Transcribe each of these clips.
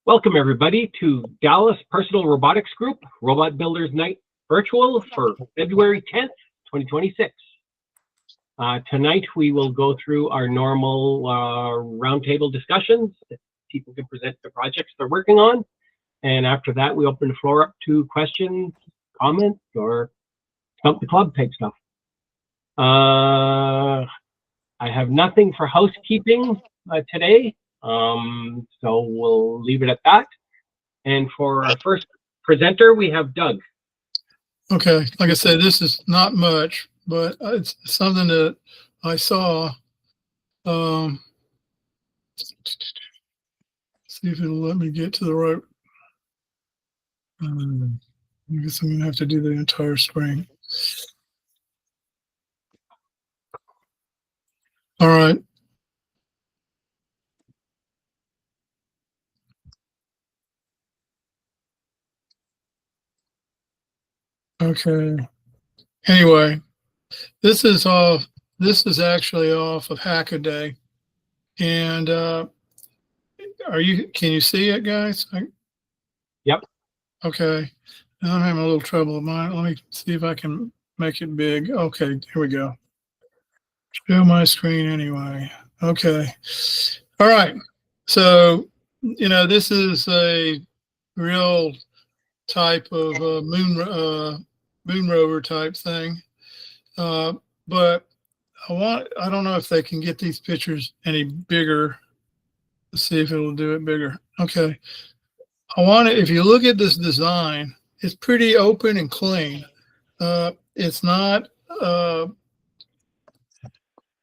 Welcome everybody to Dallas Personal Robotics Group Robot Builders Night Virtual for February 10th, 2026. Tonight we will go through our normal roundtable discussions. People can present the projects they're working on. And after that, we open the floor up to questions, comments, or stump the club type stuff. I have nothing for housekeeping today. So we'll leave it at that. And for our first presenter, we have Doug. Okay, like I said, this is not much, but it's something that I saw. See if it'll let me get to the right. I guess I'm gonna have to do the entire screen. All right. Okay. Anyway, this is actually off of Hackaday, and can you see it, guys? Yep. Okay. Now I'm having a little trouble with mine. Let me see if I can make it big. Okay, here we go. Show my screen anyway. Okay. All right. So, this is a real type of moon rover type thing. But I don't know if they can get these pictures any bigger. Let's see if it'll do it bigger. Okay. If you look at this design, it's pretty open and clean. It's not, when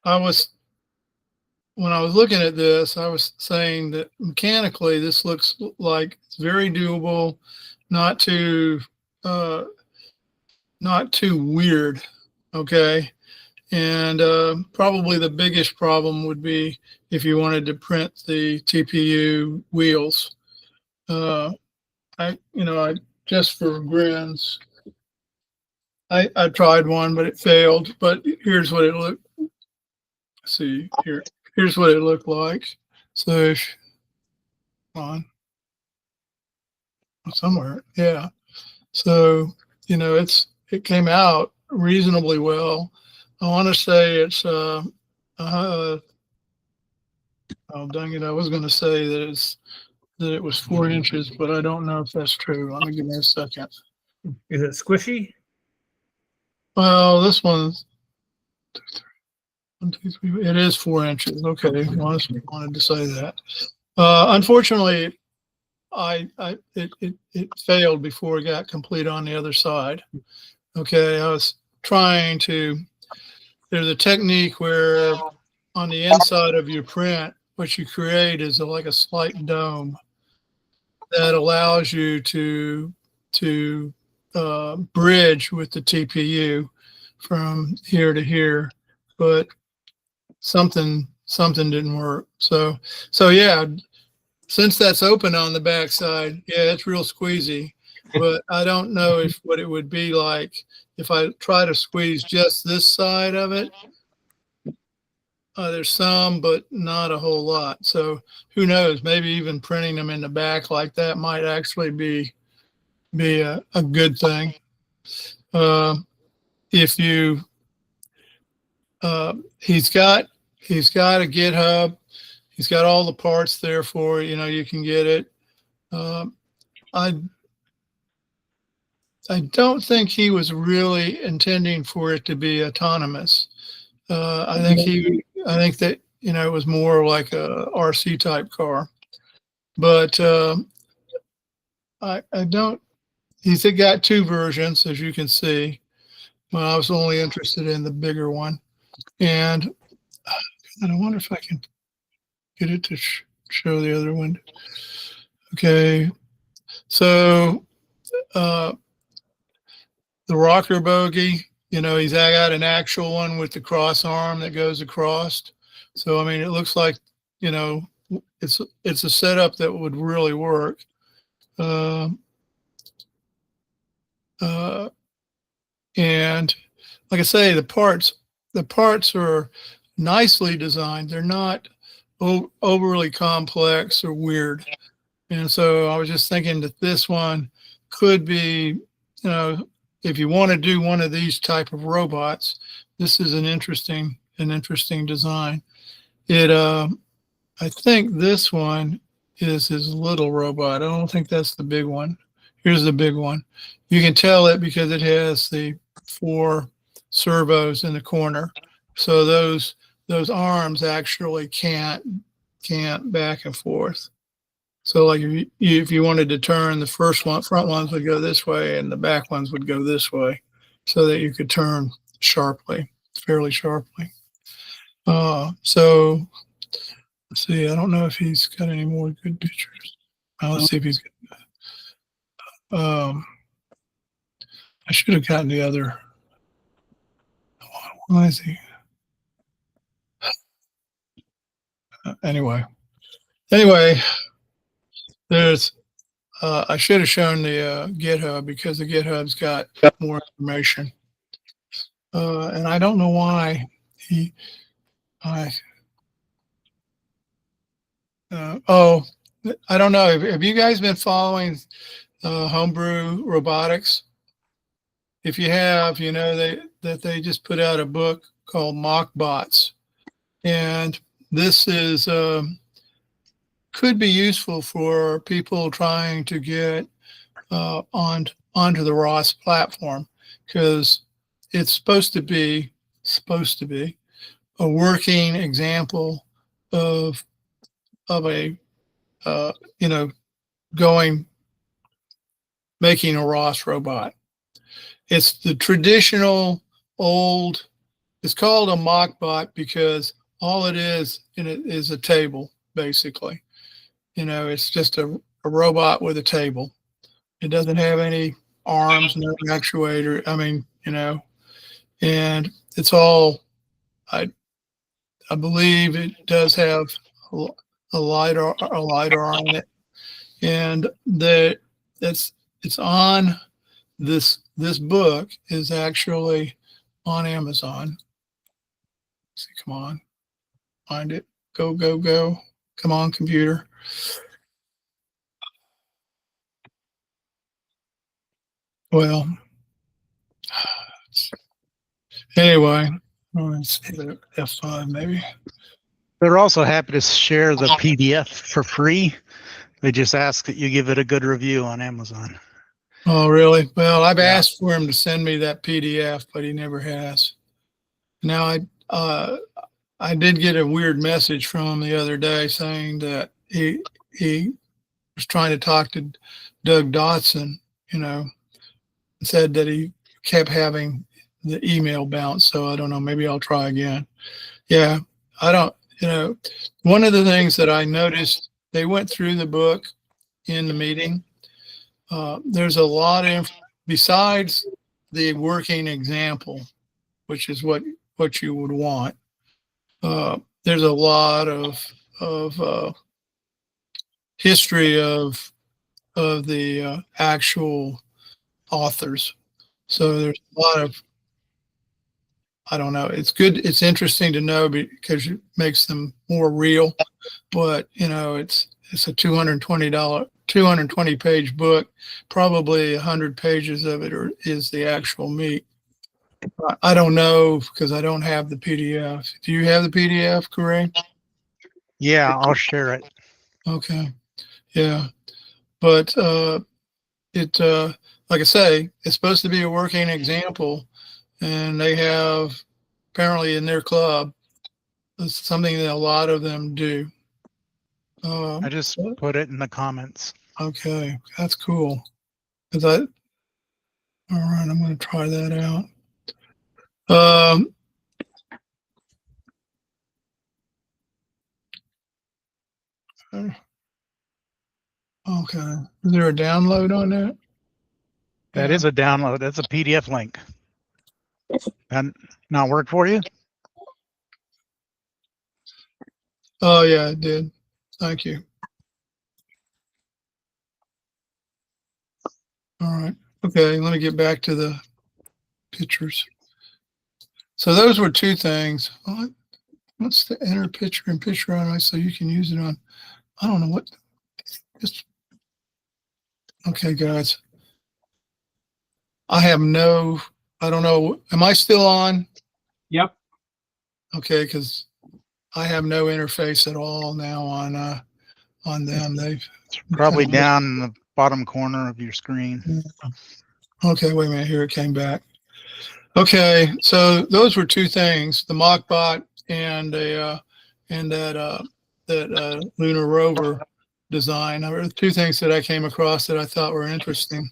I was looking at this, I was saying that mechanically this looks like it's very doable, not too weird. Okay. And probably the biggest problem would be if you wanted to print the TPU wheels. I just for grins, I tried one, but it failed. But here's what it looked. See here. Here's what it looked like. So on somewhere, yeah. So it came out reasonably well. I want to say it's oh dang it! I was going to say that it was 4 inches, but I don't know if that's true. Let me give me a second. Is it squishy? Well, this one's 1, 2, 3. It is 4 inches. Okay, I wanted to say that. Unfortunately, it failed before it got complete on the other side. Okay, I was trying to. There's a technique where on the inside of your print, what you create is like a slight dome that allows you to bridge with the TPU from here to here, but something didn't work. So yeah, since that's open on the backside, yeah, it's real squeezy. But I don't know what it would be like if I try to squeeze just this side of it. There's some, but not a whole lot. So who knows? Maybe even printing them in the back like that might actually be a good thing. If you he's got a GitHub. He's got all the parts there for it. You can get it. I don't think he was really intending for it to be autonomous. I think that it was more like a RC type car, but I don't. He's got 2 versions, as you can see. Well, I was only interested in the bigger one, and I wonder if I can get it to show the other one. Okay, so the rocker bogie, he's got an actual one with the cross arm that goes across. So, I mean, it looks like, it's a setup that would really work. And like I say, the parts are nicely designed. They're not overly complex or weird. And so I was just thinking that this one could be, if you want to do one of these type of robots, this is an interesting design. I think this one is his little robot. I don't think that's the big one. Here's the big one. You can tell it because it has the 4 servos in the corner. So those arms actually can't back and forth. So like if you wanted to turn, the front ones would go this way and the back ones would go this way, so that you could turn fairly sharply. So let's see, I don't know if he's got any more good pictures. Let's see if he's got, I should have gotten the other. Why is he? Anyway, there's, I should have shown the GitHub, because the GitHub's got more information. And I don't know why I don't know. Have you guys been following Homebrew Robotics? If you have, you know that they just put out a book called Mockbots, and this is could be useful for people trying to get onto the ROS platform, because it's supposed to be a working example of a making a ROS robot. It's the traditional old. It's called a Mockbot because all it is in it is a table, basically. It's just a robot with a table. It doesn't have any arms, no actuator. And it's all, I believe it does have a LiDAR on it, and it's on this book is actually on Amazon. Let's see, come on, find it. Go. Come on, computer. Well, anyway, let's see, F5 maybe. They're also happy to share the PDF for free. They just ask that you give it a good review on Amazon. Oh, really? Well, I've asked for him to send me that PDF, but he never has. Now, I did get a weird message from him the other day saying that he was trying to talk to Doug Dotson, said that he kept having the email bounce. So I don't know, maybe I'll try again. Yeah, I don't, one of the things that I noticed, they went through the book in the meeting. There's a lot of, besides the working example, which is what you would want. There's a lot of history of the actual authors. So there's a lot of, I don't know. It's good. It's interesting to know because it makes them more real. But it's a $220 page book. Probably 100 pages of it is the actual meat. I don't know because I don't have the PDF. Do you have the PDF, Corinne? Yeah, I'll share it. Okay. Yeah. But like I say, it's supposed to be a working example, and they have apparently in their club, it's something that a lot of them do. I just put it in the comments. Okay, that's cool. All right, I'm going to try that out. Okay, is there a download on that? That is a download. That's a PDF link. And not work for you? Oh yeah, it did. Thank you. All right. Okay, let me get back to the pictures. So those were two things. What's the enter picture and picture on it so you can use it on, I don't know what, just Okay, guys. I don't know. Am I still on? Yep. Okay, because I have no interface at all now on them. They've Probably down in the bottom corner of your screen. Okay, wait a minute. Here it came back. Okay, so those were two things: the Mockbot and that lunar rover design. There were two things that I came across that I thought were interesting.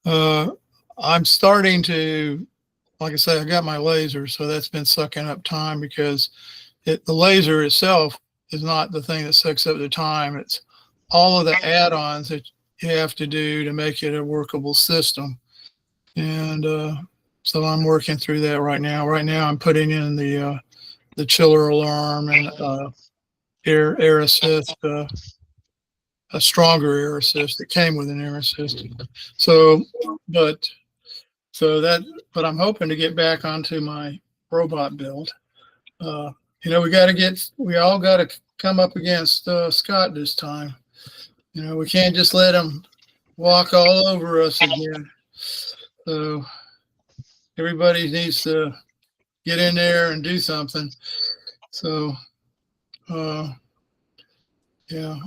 I'm starting to, like I say, I got my laser, so that's been sucking up time because the laser itself is not the thing that sucks up the time. It's all of the add-ons that you have to do to make it a workable system. And so I'm working through that right now. Right now I'm putting in the chiller alarm and air assist, a stronger air assist. It came with an air assist. But I'm hoping to get back onto my robot build. We all got to come up against Scott this time. We can't just let him walk all over us again. So everybody needs to get in there and do something. So, yeah,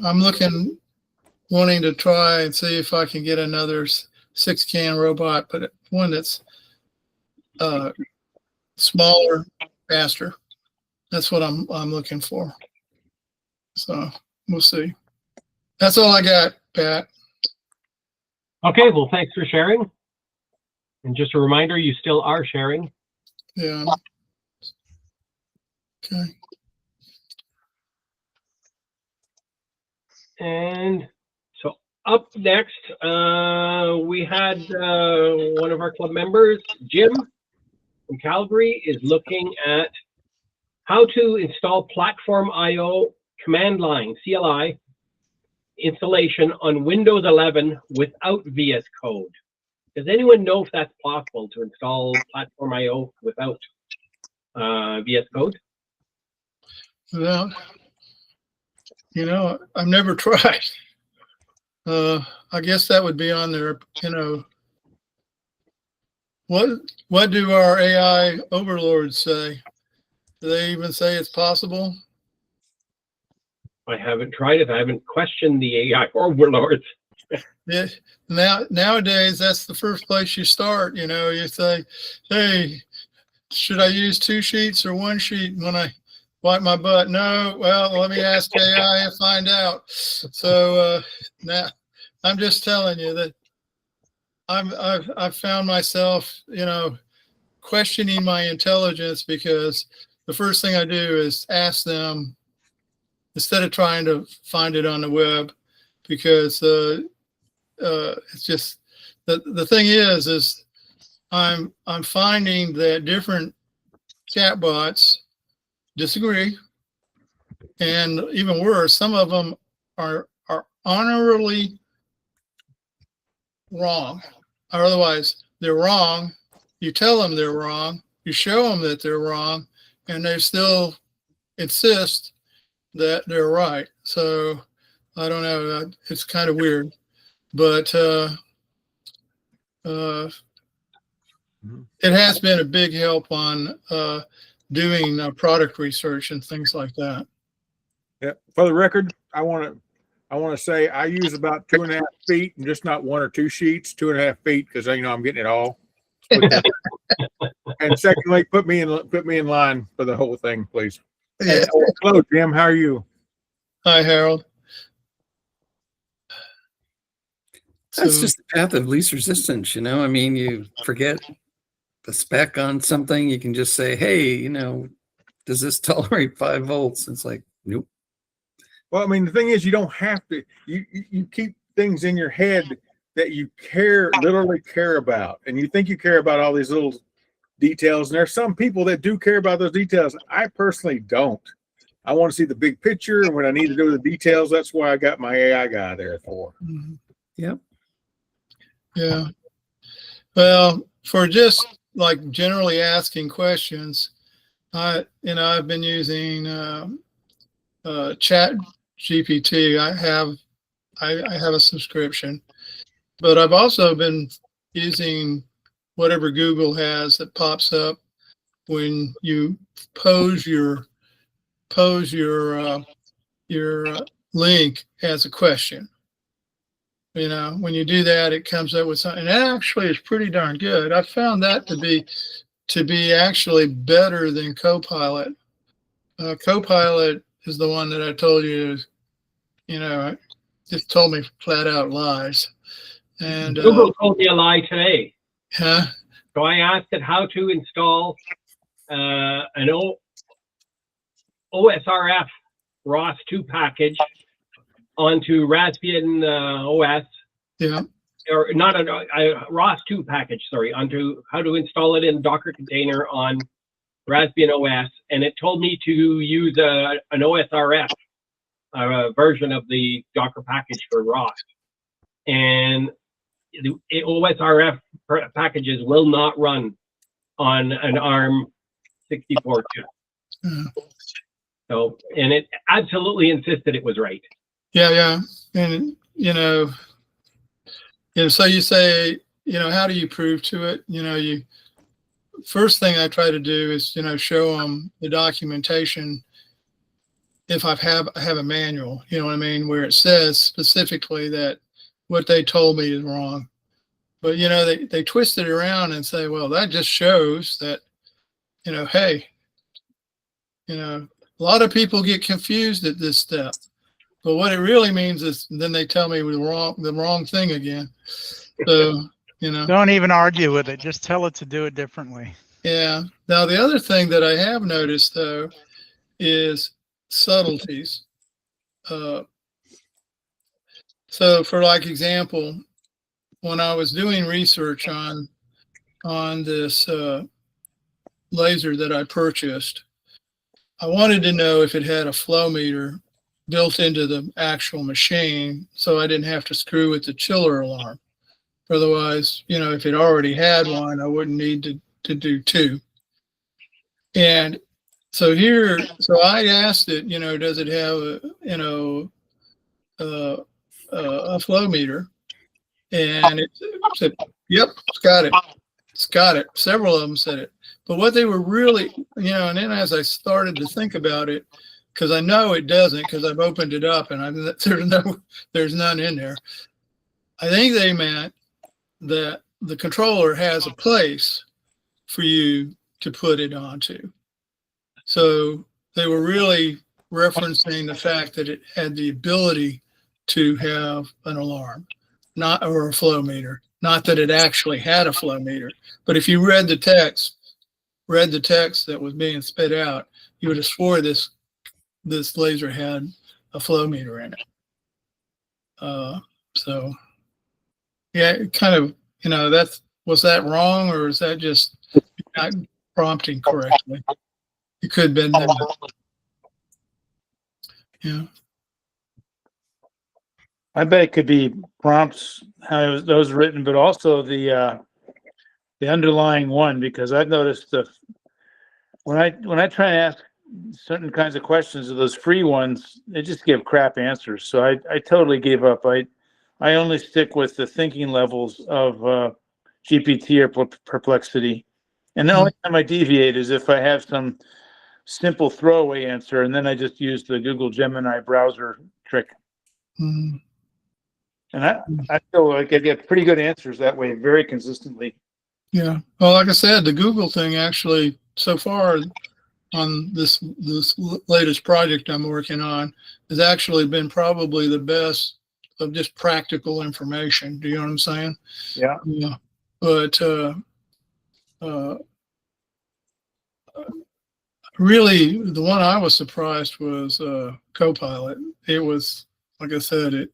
I'm wanting to try and see if I can get another 6-can robot, but one that's smaller, faster. That's what I'm looking for. So we'll see. That's all I got, Pat. Okay, well, thanks for sharing. And just a reminder, you still are sharing. Yeah. Okay. And so up next, we had one of our club members, Jim from Calgary, is looking at how to install Platform IO command line, CLI, installation on Windows 11 without VS Code. Does anyone know if that's possible to install Platform IO without VS Code? Well, I've never tried. I guess that would be on there. What do our AI overlords say? Do they even say it's possible? I haven't tried it. I haven't questioned the AI overlords. Yeah. Nowadays, that's the first place you start. You say, "Hey, should I use 2 sheets or 1 sheet when I wipe my butt?" No. Well, let me ask AI and find out. So now, I'm just telling you that I've found myself, questioning my intelligence, because the first thing I do is ask them instead of trying to find it on the web, because it's just the thing is I'm finding that different chatbots disagree, and even worse, some of them are honorably wrong, or otherwise they're wrong. You tell them they're wrong, you show them that they're wrong, and they still insist that they're right. So I don't know. It's kind of weird, but it has been a big help on doing product research and things like that. Yeah. For the record, I want to say I use about 2.5 feet, and just not 1 or 2 sheets. 2.5 feet, because I'm getting it all. And secondly, put me in line for the whole thing, please. Yeah. Hello, Jim. How are you? Hi, Harold. That's just the path of least resistance, I mean, you forget the spec on something, you can just say, hey, does this tolerate 5 volts? It's like, nope. Well, I mean, the thing is, you don't have to. You keep things in your head that you literally care about, and you think you care about all these little details. And there's some people that do care about those details. I personally don't. I want to see the big picture, and when I need to do the details, that's why I got my AI guy there for. Mm-hmm. Yep. Yeah. Well, for just like generally asking questions, I've been using Chat GPT. I have a subscription, but I've also been using whatever Google has that pops up when you pose your link as a question. You know, when you do that, it comes up with something. And that actually is pretty darn good. I found that to be actually better than Copilot. Copilot is the one that I told you, you know, just told me flat out lies. And Google told me a lie today. huh? So I asked it how to install an OSRF ROS 2 package onto Raspbian OS. Yeah. Or not a ROS 2 package, sorry, onto how to install it in a Docker container on Raspbian OS. And it told me to use an OSRF version of the Docker package for ROS. And the OSRF packages will not run on an ARM 64 chip. So, and it absolutely insisted it was right. Yeah. And, so you say, how do you prove to it? First thing I try to do is, show them the documentation. If I have a manual, where it says specifically that what they told me is wrong. But, they twist it around and say, well, that just shows that, hey, a lot of people get confused at this step. But what it really means is then they tell me the wrong thing again. So, Don't even argue with it. Just tell it to do it differently. Yeah. Now, the other thing that I have noticed, though, is subtleties. So for example, when I was doing research on this laser that I purchased, I wanted to know if it had a flow meter built into the actual machine, so I didn't have to screw with the chiller alarm. Otherwise, if it already had one, I wouldn't need to do two. And so I asked it, does it have a flow meter? And it said, yep, it's got it. It's got it. Several of them said it. But what they were really, and then as I started to think about it, because I know it doesn't, because I've opened it up and there's none in there. I think they meant that the controller has a place for you to put it onto. So they were really referencing the fact that it had the ability to have an alarm, or a flow meter. Not that it actually had a flow meter, but if you read the text that was being spit out, you would have swore this laser had a flow meter in it. So yeah, it kind of, was that wrong, or is that just not prompting correctly? It could have been that. Yeah. I bet it could be prompts, how those written, but also the underlying one, because I've noticed when I try and ask certain kinds of questions of those free ones, they just give crap answers. So I totally gave up. I only stick with the thinking levels of GPT or Perplexity. And the only time I deviate is if I have some simple throwaway answer, and then I just use the Google Gemini browser trick. Mm-hmm. And I feel like I get pretty good answers that way, very consistently. Yeah. Well, like I said, the Google thing actually, so far on this latest project I'm working on, has actually been probably the best of just practical information. Do you know what I'm saying? Yeah. Yeah. But really, the one I was surprised was Copilot. It was, like I said,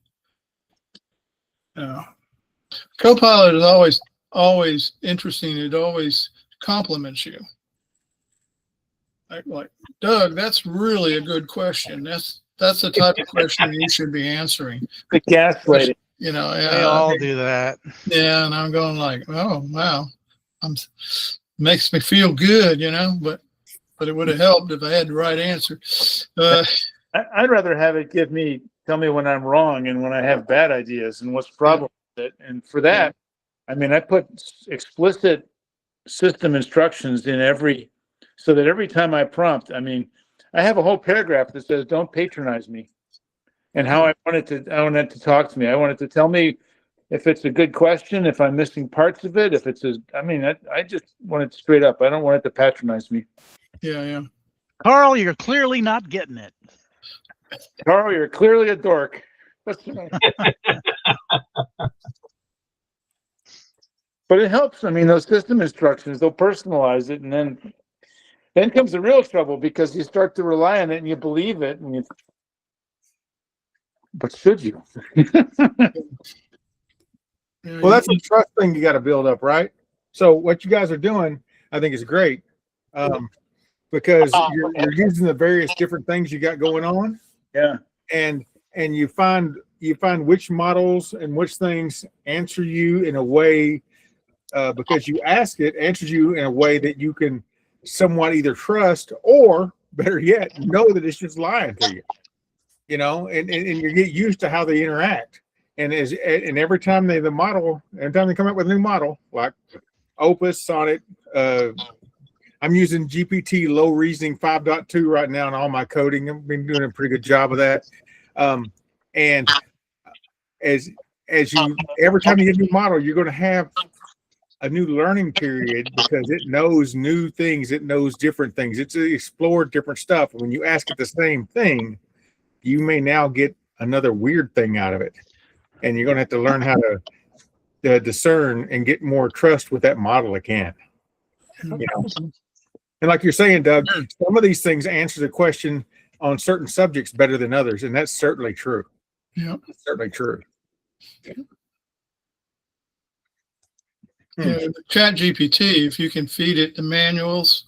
Copilot is always interesting. It always compliments you. Like, Doug, that's really a good question. That's the type of question you should be answering. The gaslighting. They all do that. Yeah, and I'm going like, oh wow, makes me feel good, but it would have helped if I had the right answer. I'd rather have it give me tell me when I'm wrong and when I have bad ideas and what's the problem with it. And for that, I mean, I put explicit system instructions in so that every time I prompt, I mean, I have a whole paragraph that says, "Don't patronize me," and how I want it to talk to me. I want it to tell me if it's a good question, if I'm missing parts of it, if it's I just want it straight up. I don't want it to patronize me. Yeah. Carl, you're clearly not getting it. Carl, you're clearly a dork. But it helps. I mean, those system instructions, they'll personalize it, and then comes the real trouble because you start to rely on it and you believe it, but should you? Well, that's a trust thing you got to build up, right? So what you guys are doing, I think, is great, because you're using the various different things you got going on. Yeah. And you find which models and which things answer you in a way, because you ask it, answers you in a way that you can somewhat either trust or, better yet, know that it's just lying to you. You know, and you get used to how they interact. And every time they come up with a new model, like Opus, Sonnet, I'm using GPT Low Reasoning 5.2 right now in all my coding. I've been doing a pretty good job of that. And as you, every time you get a new model, you're going to have a new learning period because it knows new things. It knows different things. It's explored different stuff. When you ask it the same thing, you may now get another weird thing out of it. And you're going to have to learn how to discern and get more trust with that model again. You know? And like you're saying, Doug, some of these things answer the question on certain subjects better than others. And that's certainly true. Yeah. Certainly true. The Chat GPT, if you can feed it the manuals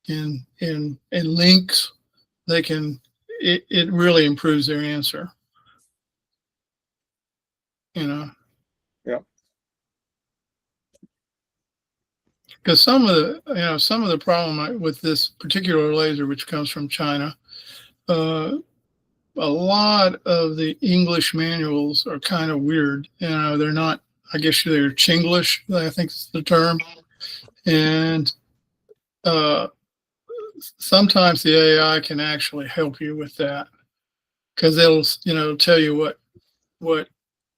and links, it really improves their answer. You know. Yeah. Because some of the problem with this particular laser, which comes from China, a lot of the English manuals are kind of weird. You know, they're not. I guess they're Chinglish, I think is the term. And sometimes the AI can actually help you with that because it'll tell you what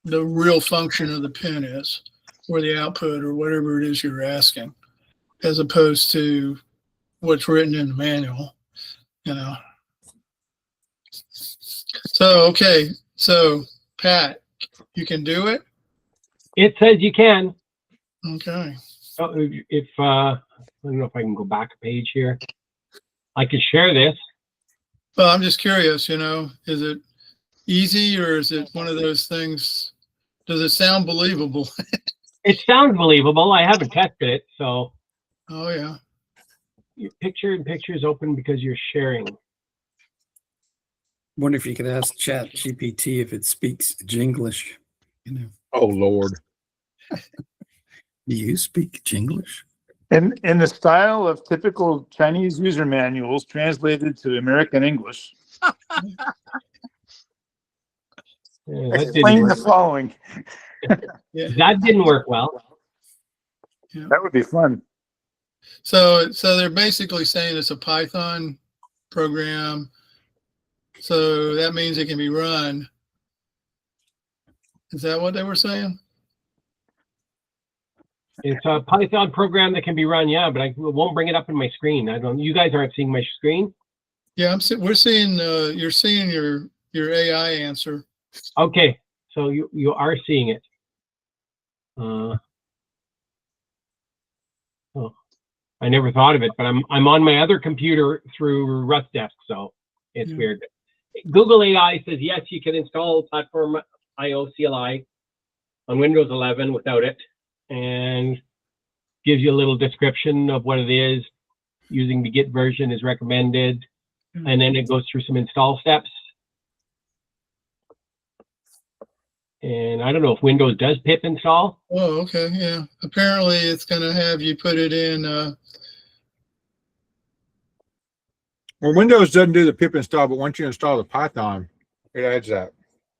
the real function of the pin is or the output or whatever it is you're asking, as opposed to what's written in the manual, you know. So, okay. So, Pat, you can do it? It says you can. Okay. Oh, if I don't know if I can go back a page here. I could share this. Well, I'm just curious, you know, is it easy or is it one of those things? Does it sound believable? It sounds believable. I haven't tested it, so. Oh, yeah. Your picture is open because you're sharing. Wonder if you could ask Chat GPT if it speaks Jinglish. You know. Oh, Lord. Do you speak Jinglish? And in the style of typical Chinese user manuals translated to American English. Explain the following. That didn't work well. Yeah. That would be fun. So they're basically saying it's a Python program. So that means it can be run. Is that what they were saying? It's a Python program that can be run, yeah, but I won't bring it up in my screen. You guys aren't seeing my screen? Yeah, we're seeing, you're seeing your AI answer. Okay, so you are seeing it. Oh, I never thought of it, but I'm on my other computer through RustDesk, so it's weird. Google AI says yes, you can install Platform IO CLI on Windows 11 without it, and gives you a little description of what it is. Using the Git version is recommended, and then it goes through some install steps. And I don't know if Windows does pip install. Oh, okay, yeah. Apparently, it's going to have you put it in. Well, Windows doesn't do the pip install, but once you install the Python, it adds that.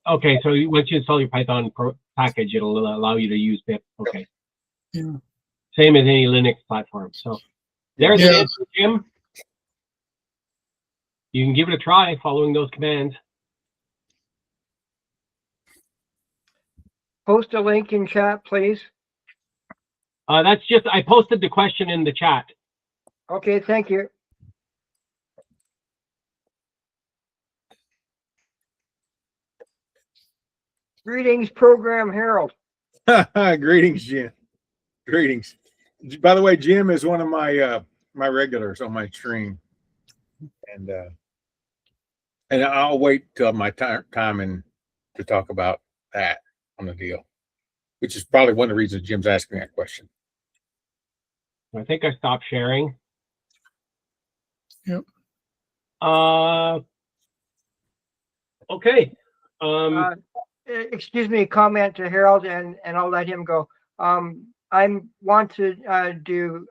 Okay, so once you install your Python package, it'll allow you to use pip. Okay. Yeah. Same as any Linux platform. So there's an answer, Jim. You can give it a try following those commands. Post a link in chat, please. That's just, I posted the question in the chat. Okay, thank you. Greetings, Program Harold. Greetings, Jim. Greetings. By the way, Jim is one of my my regulars on my stream, and I'll wait till my time to talk about that on the deal, which is probably one of the reasons Jim's asking that question. I think I stopped sharing. Yep. Okay. Excuse me, comment to Harold, and I'll let him go. I want to do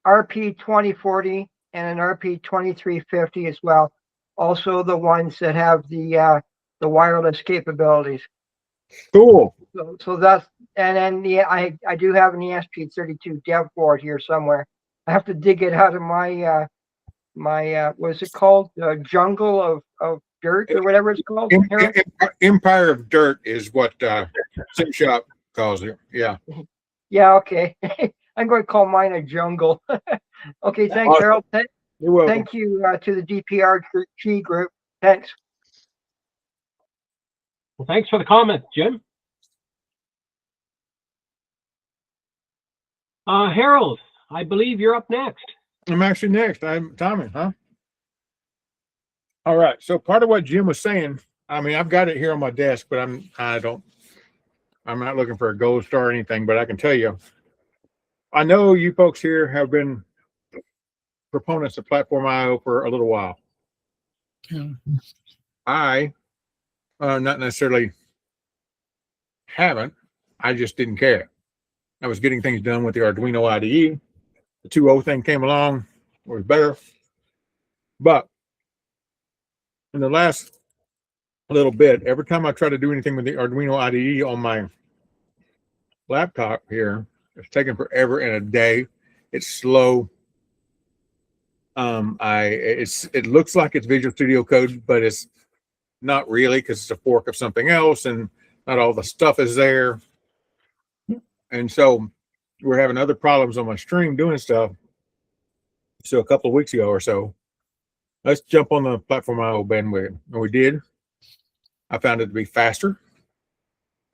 RP 2040 and an RP 2350 as well. Also, the ones that have the wireless capabilities. Cool. So that's, and then I do have an ESP32 dev board here somewhere. I have to dig it out of my what's it called? Jungle of dirt or whatever it's called. Empire of Dirt is what Sim Shop calls it. Yeah. Yeah. Okay. I'm going to call mine a jungle. Okay. Thanks, Awesome. Harold. You're welcome. Thank you to the DPRG group. Thanks. Well, thanks for the comment, Jim. Harold, I believe you're up next. I'm actually next. I'm Tommy, huh? All right. So part of what Jim was saying, I mean, I've got it here on my desk, but I'm not looking for a gold star or anything, but I can tell you, I know you folks here have been proponents of Platform IO for a little while. Yeah. I not necessarily haven't. I just didn't care. I was getting things done with the Arduino IDE. The 2.0 thing came along, it was better. But in the last little bit, every time I try to do anything with the Arduino IDE on my laptop here, it's taking forever and a day. It's slow. It looks like it's Visual Studio Code, but it's not really, because it's a fork of something else, and not all the stuff is there. And so we're having other problems on my stream doing stuff. So a couple of weeks ago or so, let's jump on the Platform IO bandwagon. And we did. I found it to be faster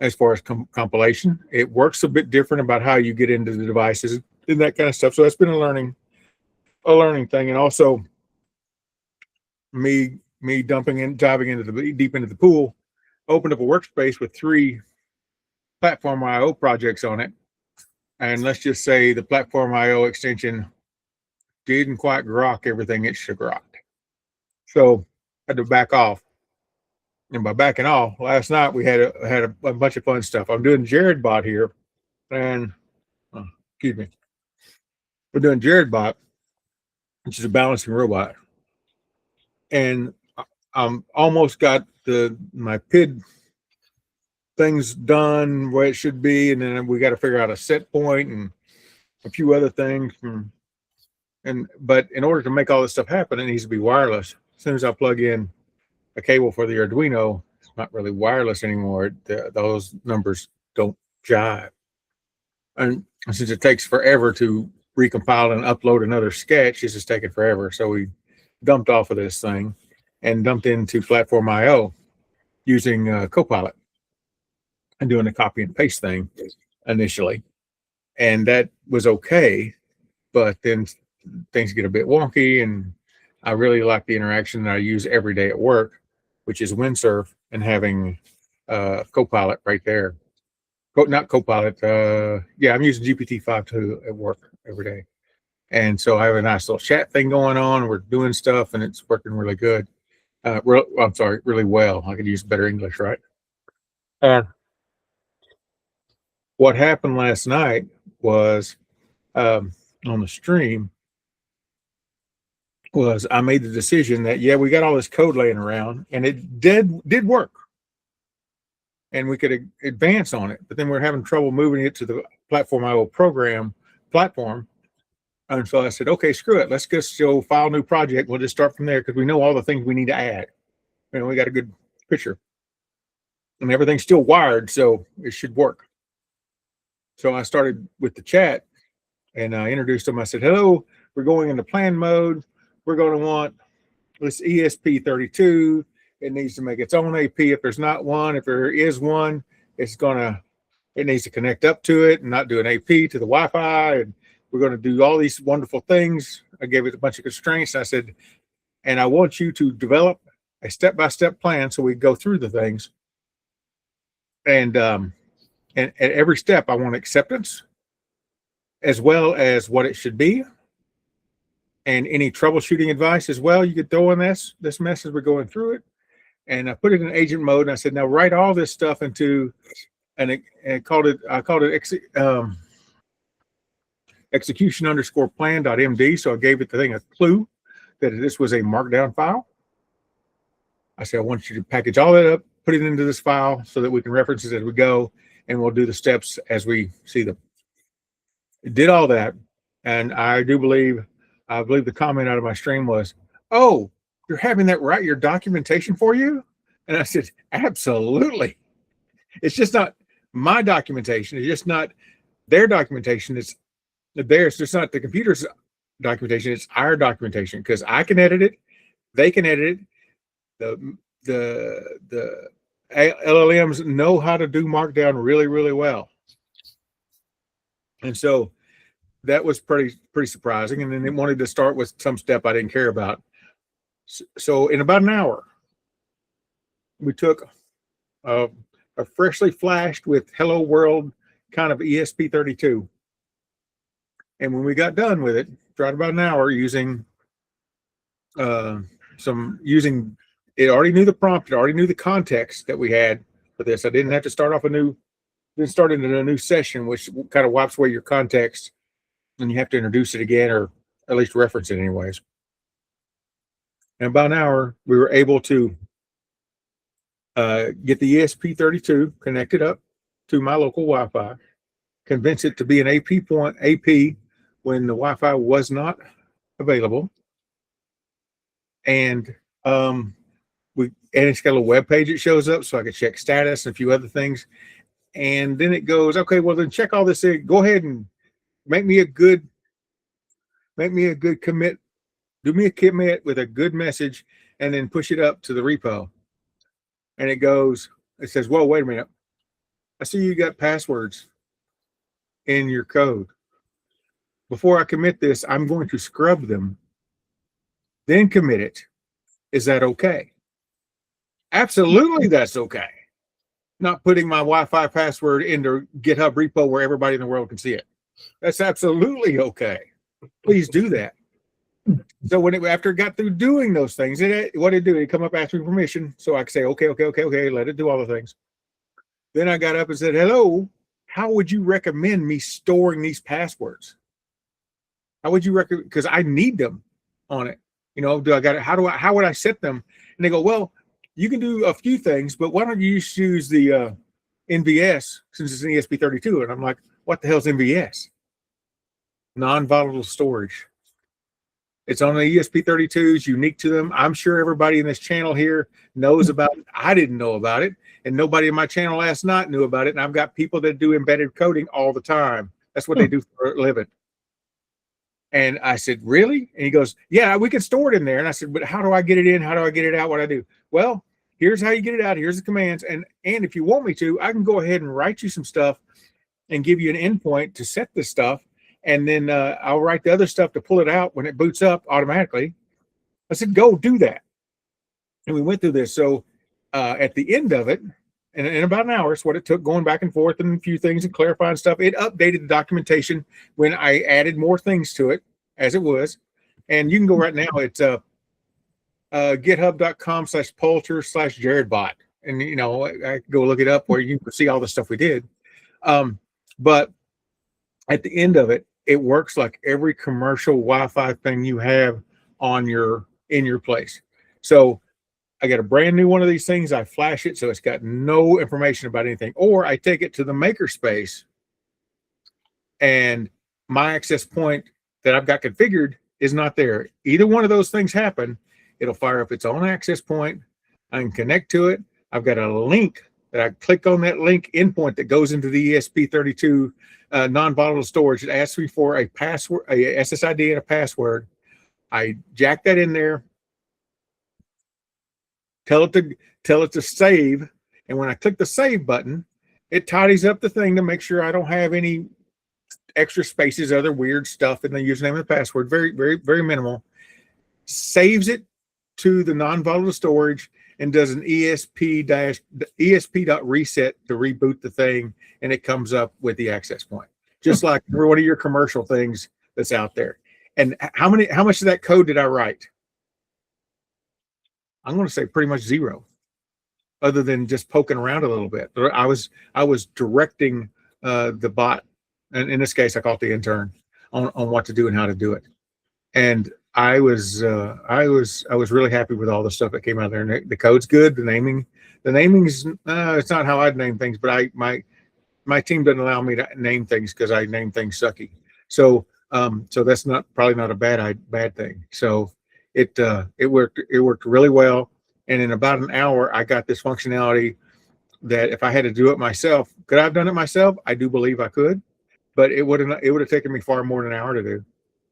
as far as compilation. It works a bit different about how you get into the devices and that kind of stuff. So that's been a learning thing. And also me diving into the deep into the pool, opened up a workspace with 3 Platform IO projects on it. And let's just say the Platform IO extension didn't quite grok everything it should grok. So I had to back off. And by backing off, last night we had a bunch of fun stuff. I'm doing Jaredbot here, and excuse me, we're doing Jaredbot, which is a balancing robot, and I'm almost got my PID things done where it should be, and then we got to figure out a set point and a few other things. But in order to make all this stuff happen, it needs to be wireless. As soon as I plug in a cable for the Arduino, it's not really wireless anymore. Those numbers don't jive. And since it takes forever to recompile and upload another sketch, it's just taking forever. So we dumped off of this thing and dumped into Platform IO using Copilot and doing the copy and paste thing initially. And that was okay, but then things get a bit wonky, and I really like the interaction that I use every day at work, which is Windsurf, and having Copilot right there. Not Copilot. Yeah, I'm using GPT-5 too at work every day. And so I have a nice little chat thing going on. We're doing stuff, and it's working really good. I'm sorry, really well. I could use better English, right? And what happened last night was on the stream was I made the decision that, yeah, we got all this code laying around, and it did work. and we could advance on it. But then we're having trouble moving it to the Platform IO platform. And so I said, okay, screw it. Let's just go file new project. We'll just start from there because we know all the things we need to add. And we got a good picture. And everything's still wired, so it should work. So I started with the chat, and I introduced them. I said, hello, we're going into plan mode. We're going to want this ESP32. It needs to make its own AP if there's not one. If there is one, it needs to connect up to it and not do an AP to the Wi-Fi. And we're going to do all these wonderful things. I gave it a bunch of constraints. I said, and I want you to develop a step-by-step plan so we go through the things. And at every step, I want acceptance as well as what it should be. And any troubleshooting advice as well. You could throw in this mess as we're going through it. And I put it in agent mode. And I said, now write all this stuff into, and I called it execution_plan.md. So I gave it the thing a clue that this was a markdown file. I said, I want you to package all that up, put it into this file so that we can reference it as we go, and we'll do the steps as we see them. It did all that. And I believe the comment out of my stream was, oh, you're having that write your documentation for you? And I said, absolutely. It's just not my documentation. It's just not their documentation. It's theirs. It's not the computer's documentation. It's our documentation because I can edit it. They can edit it. The LLMs know how to do Markdown really, really well. And so that was pretty surprising. And then they wanted to start with some step I didn't care about. So in about an hour, we took a freshly flashed with Hello World kind of ESP32. And when we got done with it, tried about an hour using it already knew the prompt, it already knew the context that we had for this. I didn't have to start into a new session, which kind of wipes away your context, and you have to introduce it again or at least reference it anyways. In about an hour, we were able to get the ESP32 connected up to my local Wi-Fi, convince it to be an AP when the Wi-Fi was not available, and it's got a little web page that shows up so I could check status and a few other things. And then it goes, okay, well then check all this in. Go ahead and make me a good commit. Do me a commit with a good message and then push it up to the repo. And it says, well, wait a minute. I see you got passwords in your code. Before I commit this, I'm going to scrub them, then commit it. Is that okay? Absolutely, that's okay. Not putting my Wi-Fi password into GitHub repo where everybody in the world can see it. That's absolutely okay. Please do that. So after it got through doing those things, what did it do? It come up asking permission. So I could say, okay, let it do all the things. Then I got up and said, hello, how would you recommend me storing these passwords? How would you recommend? Because I need them on it. How would I set them? And they go, well, you can do a few things, but why don't you just use the NVS since it's an ESP32? And I'm like, what the hell's NVS? Non-volatile storage. It's on the ESP32s, unique to them. I'm sure everybody in this channel here knows about it. I didn't know about it, and nobody in my channel last night knew about it. And I've got people that do embedded coding all the time. That's what they do for a living. And I said, really? And he goes, yeah, we can store it in there. And I said, but how do I get it in? How do I get it out? What I do? Well, here's how you get it out. Here's the commands. And if you want me to, I can go ahead and write you some stuff and give you an endpoint to set this stuff. And then I'll write the other stuff to pull it out when it boots up automatically. I said, go do that. And we went through this. So at the end of it, and in about an hour, it's what it took going back and forth and a few things and clarifying stuff. It updated the documentation when I added more things to it as it was. And you can go right now. It's github.com/Pulcher/Jaredbot. And, I go look it up where you can see all the stuff we did. But at the end of it, it works like every commercial Wi-Fi thing you have in your place. So I get a brand new one of these things. I flash it so it's got no information about anything, or I take it to the makerspace, and my access point that I've got configured is not there. Either one of those things happen, it'll fire up its own access point. I can connect to it. I've got a link that I click on, that link endpoint that goes into the ESP32 non-volatile storage. It asks me for a password, a SSID and a password. I jack that in there, tell it to save, and when I click the save button, it tidies up the thing to make sure I don't have any extra spaces, other weird stuff in the username and the password. Very, very, very minimal. Saves it to the non-volatile storage and does an ESP.reset to reboot the thing, and it comes up with the access point, just like one of your commercial things that's out there. And how much of that code did I write? I'm going to say pretty much zero, other than just poking around a little bit. I was directing the bot, and in this case, I call it the intern, on what to do and how to do it. And I was really happy with all the stuff that came out there. And the code's good. The naming's it's not how I'd name things, but my team doesn't allow me to name things because I name things sucky. So that's probably not a bad thing. So it worked really well. And in about an hour, I got this functionality that if I had to do it myself, could I have done it myself? I do believe I could, but it would have taken me far more than an hour to do.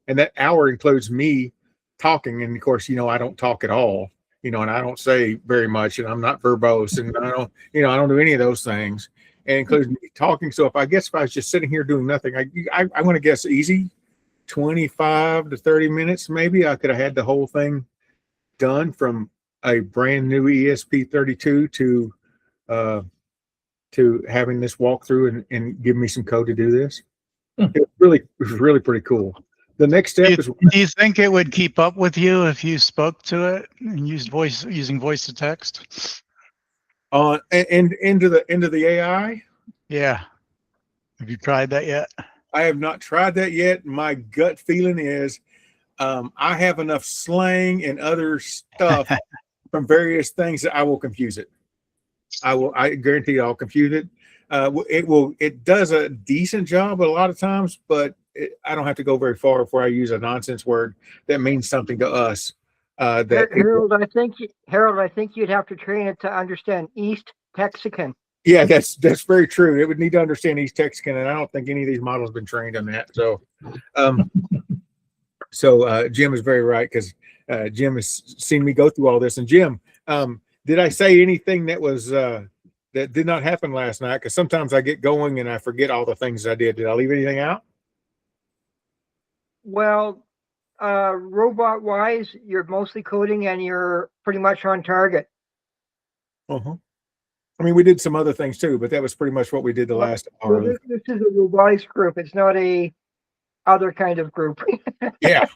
And that hour includes me talking. And of course, I don't talk at all, and I don't say very much, and I'm not verbose, and I don't do any of those things. And it includes me talking. So if I was just sitting here doing nothing, I want to guess easy 25 to 30 minutes. Maybe I could have had the whole thing done from a brand new ESP32 to having this walkthrough and give me some code to do this. It was really pretty cool. The next step is. Do you think it would keep up with you if you spoke to it and using voice to text? And into the AI? Yeah. Have you tried that yet? I have not tried that yet. My gut feeling is I have enough slang and other stuff from various things that I will confuse it. I guarantee I'll confuse it. It does a decent job a lot of times, but I don't have to go very far before I use a nonsense word that means something to us. Harold, I think you'd have to train it to understand East Texican. Yeah, that's very true. It would need to understand East Texican, and I don't think any of these models have been trained on that. So, Jim is very right, because Jim has seen me go through all this. And Jim, did I say anything that was that did not happen last night? Because sometimes I get going and I forget all the things I did. Did I leave anything out? Well, robot-wise, you're mostly coding and you're pretty much on target. Uh-huh. I mean, we did some other things too, but that was pretty much what we did the last hour. Well, this is a robotics group. It's not a other kind of group. Yeah.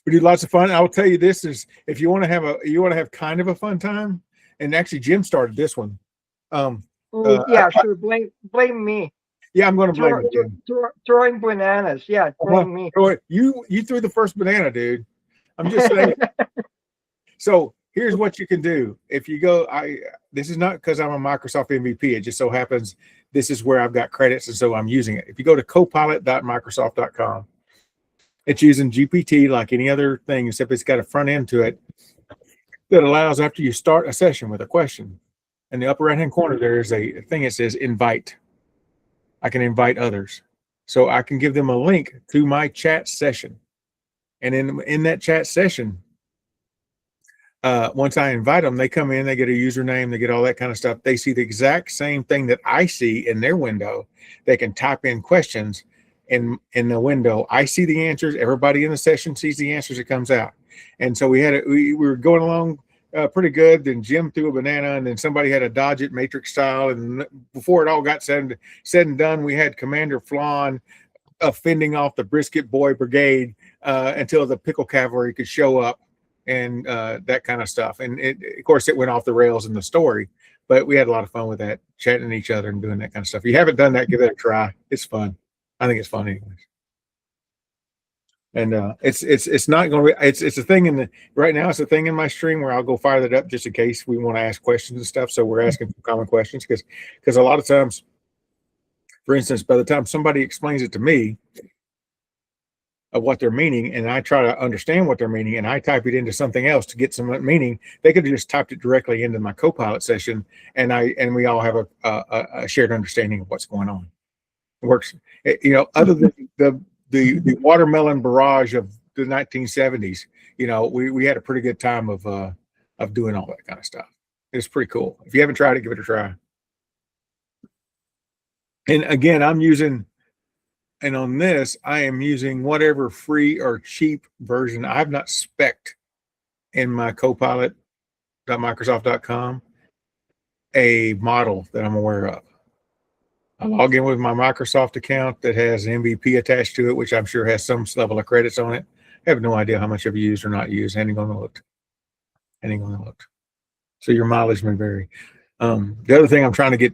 We do lots of fun. I'll tell you, this is, if you want to have kind of a fun time, and actually Jim started this one. Sure. Blame me. Yeah, I'm going to blame you. Throwing bananas. Yeah, blame me. You threw the first banana, dude. I'm just saying. So here's what you can do. If you go, this is not because I'm a Microsoft MVP. It just so happens this is where I've got credits, and so I'm using it. If you go to copilot.microsoft.com, it's using GPT like any other thing, except it's got a front end to it that allows, after you start a session with a question, in the upper right-hand corner, there is a thing that says invite. I can invite others. So I can give them a link to my chat session. And in that chat session, once I invite them, they come in, they get a username, they get all that kind of stuff. They see the exact same thing that I see in their window. They can type in questions in the window. I see the answers. Everybody in the session sees the answers. It comes out. And so we were going along pretty good. Then Jim threw a banana, and then somebody had a dodge it matrix style. And before it all got said and done, we had Commander Flan fending off the Brisket Boy Brigade until the Pickle Cavalry could show up, and that kind of stuff. And of course, it went off the rails in the story, but we had a lot of fun with that, chatting each other and doing that kind of stuff. If you haven't done that, give it a try. It's fun. I think it's fun anyways. And it's not going to be, it's a thing in the, right now it's a thing in my stream where I'll go fire that up just in case we want to ask questions and stuff. So we're asking common questions because a lot of times, for instance, by the time somebody explains it to me of what they're meaning, and I try to understand what they're meaning, and I type it into something else to get some meaning, they could have just typed it directly into my Copilot session, and we all have a shared understanding of what's going on. It works, you know, other than the watermelon barrage of the 1970s, you know, we had a pretty good time of doing all that kind of stuff. It's pretty cool. If you haven't tried it, give it a try. And again, on this, I am using whatever free or cheap version. I've not spec'd in my copilot.microsoft.com a model that I'm aware of. I log in with my Microsoft account that has an MVP attached to it, which I'm sure has some level of credits on it. I have no idea how much I've used or not used. Ain't gonna look. So your mileage may vary. The other thing I'm trying to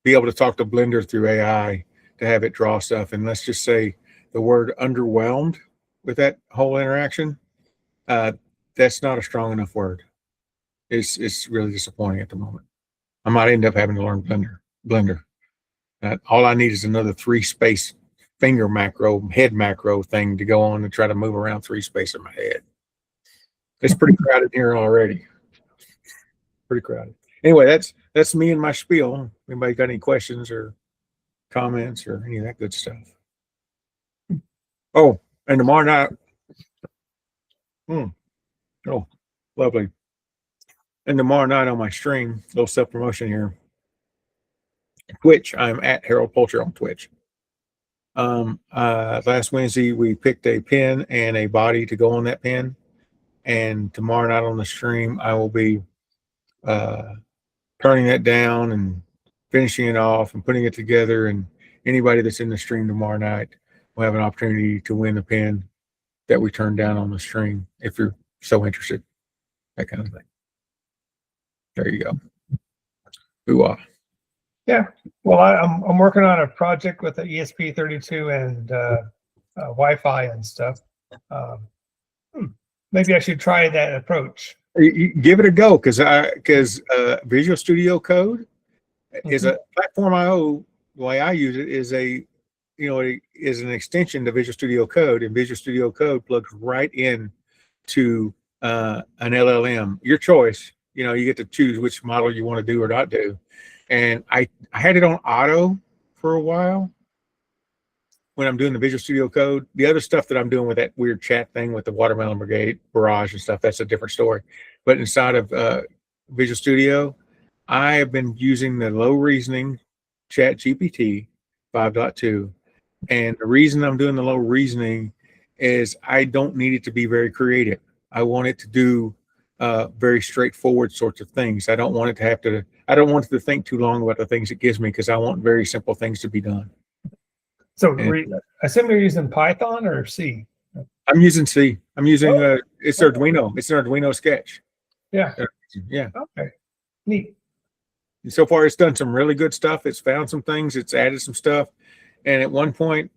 be able to talk to Blender through AI to have it draw stuff. And let's just say the word underwhelmed with that whole interaction. That's not a strong enough word. It's really disappointing at the moment. I might end up having to learn Blender. All I need is another 3-space finger macro, head macro thing to go on and try to move around 3 space in my head. It's pretty crowded here already. Pretty crowded. Anyway, that's me and my spiel. Anybody got any questions or comments or any of that good stuff? Oh, and tomorrow night. Oh, lovely. And tomorrow night on my stream, little self-promotion here. Twitch, I'm at Harold Pulcher on Twitch. Last Wednesday we picked a pin and a body to go on that pin, and tomorrow night on the stream I will be turning that down and finishing it off and putting it together, and anybody that's in the stream tomorrow night will have an opportunity to win the pin that we turn down on the stream if you're so interested, that kind of thing. There you go. Ooh-ah. Yeah, well, I'm working on a project with the ESP32 and Wi-Fi and stuff. Maybe I should try that approach. You give it a go, because Visual Studio Code is a Platform IO. The way I use it is is an extension to Visual Studio Code, and Visual Studio Code plugs right in to an LLM. Your choice. You know, you get to choose which model you want to do or not do. And I had it on auto for a while when I'm doing the Visual Studio Code. The other stuff that I'm doing with that weird chat thing with the Watermelon Brigade Barrage and stuff, that's a different story. But inside of Visual Studio, I have been using the low reasoning Chat GPT 5.2. And the reason I'm doing the low reasoning is I don't need it to be very creative. I want it to do very straightforward sorts of things. I don't want it to think too long about the things it gives me, because I want very simple things to be done. So I assume you're using Python or C? I'm using C. I'm using it's Arduino. It's an Arduino Sketch. Yeah. Yeah. Okay. Neat. And so far, it's done some really good stuff. It's found some things. It's added some stuff. And at one point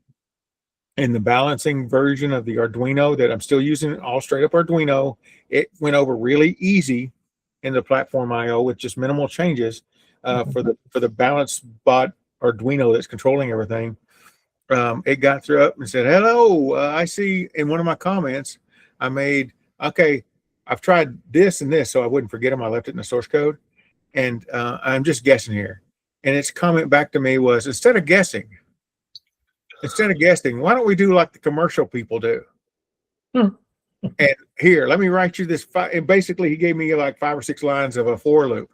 in the balancing version of the Arduino that I'm still using, all straight up Arduino, it went over really easy in the Platform IO with just minimal changes for the balance bot Arduino that's controlling everything. It got through up and said, hello, I see in one of my comments I made, okay, I've tried this and this, so I wouldn't forget them. I left it in the source code, and I'm just guessing here. And its comment back to me was, instead of guessing, why don't we do like the commercial people do? And here, let me write you this. And basically, he gave me like 5 or 6 lines of a for loop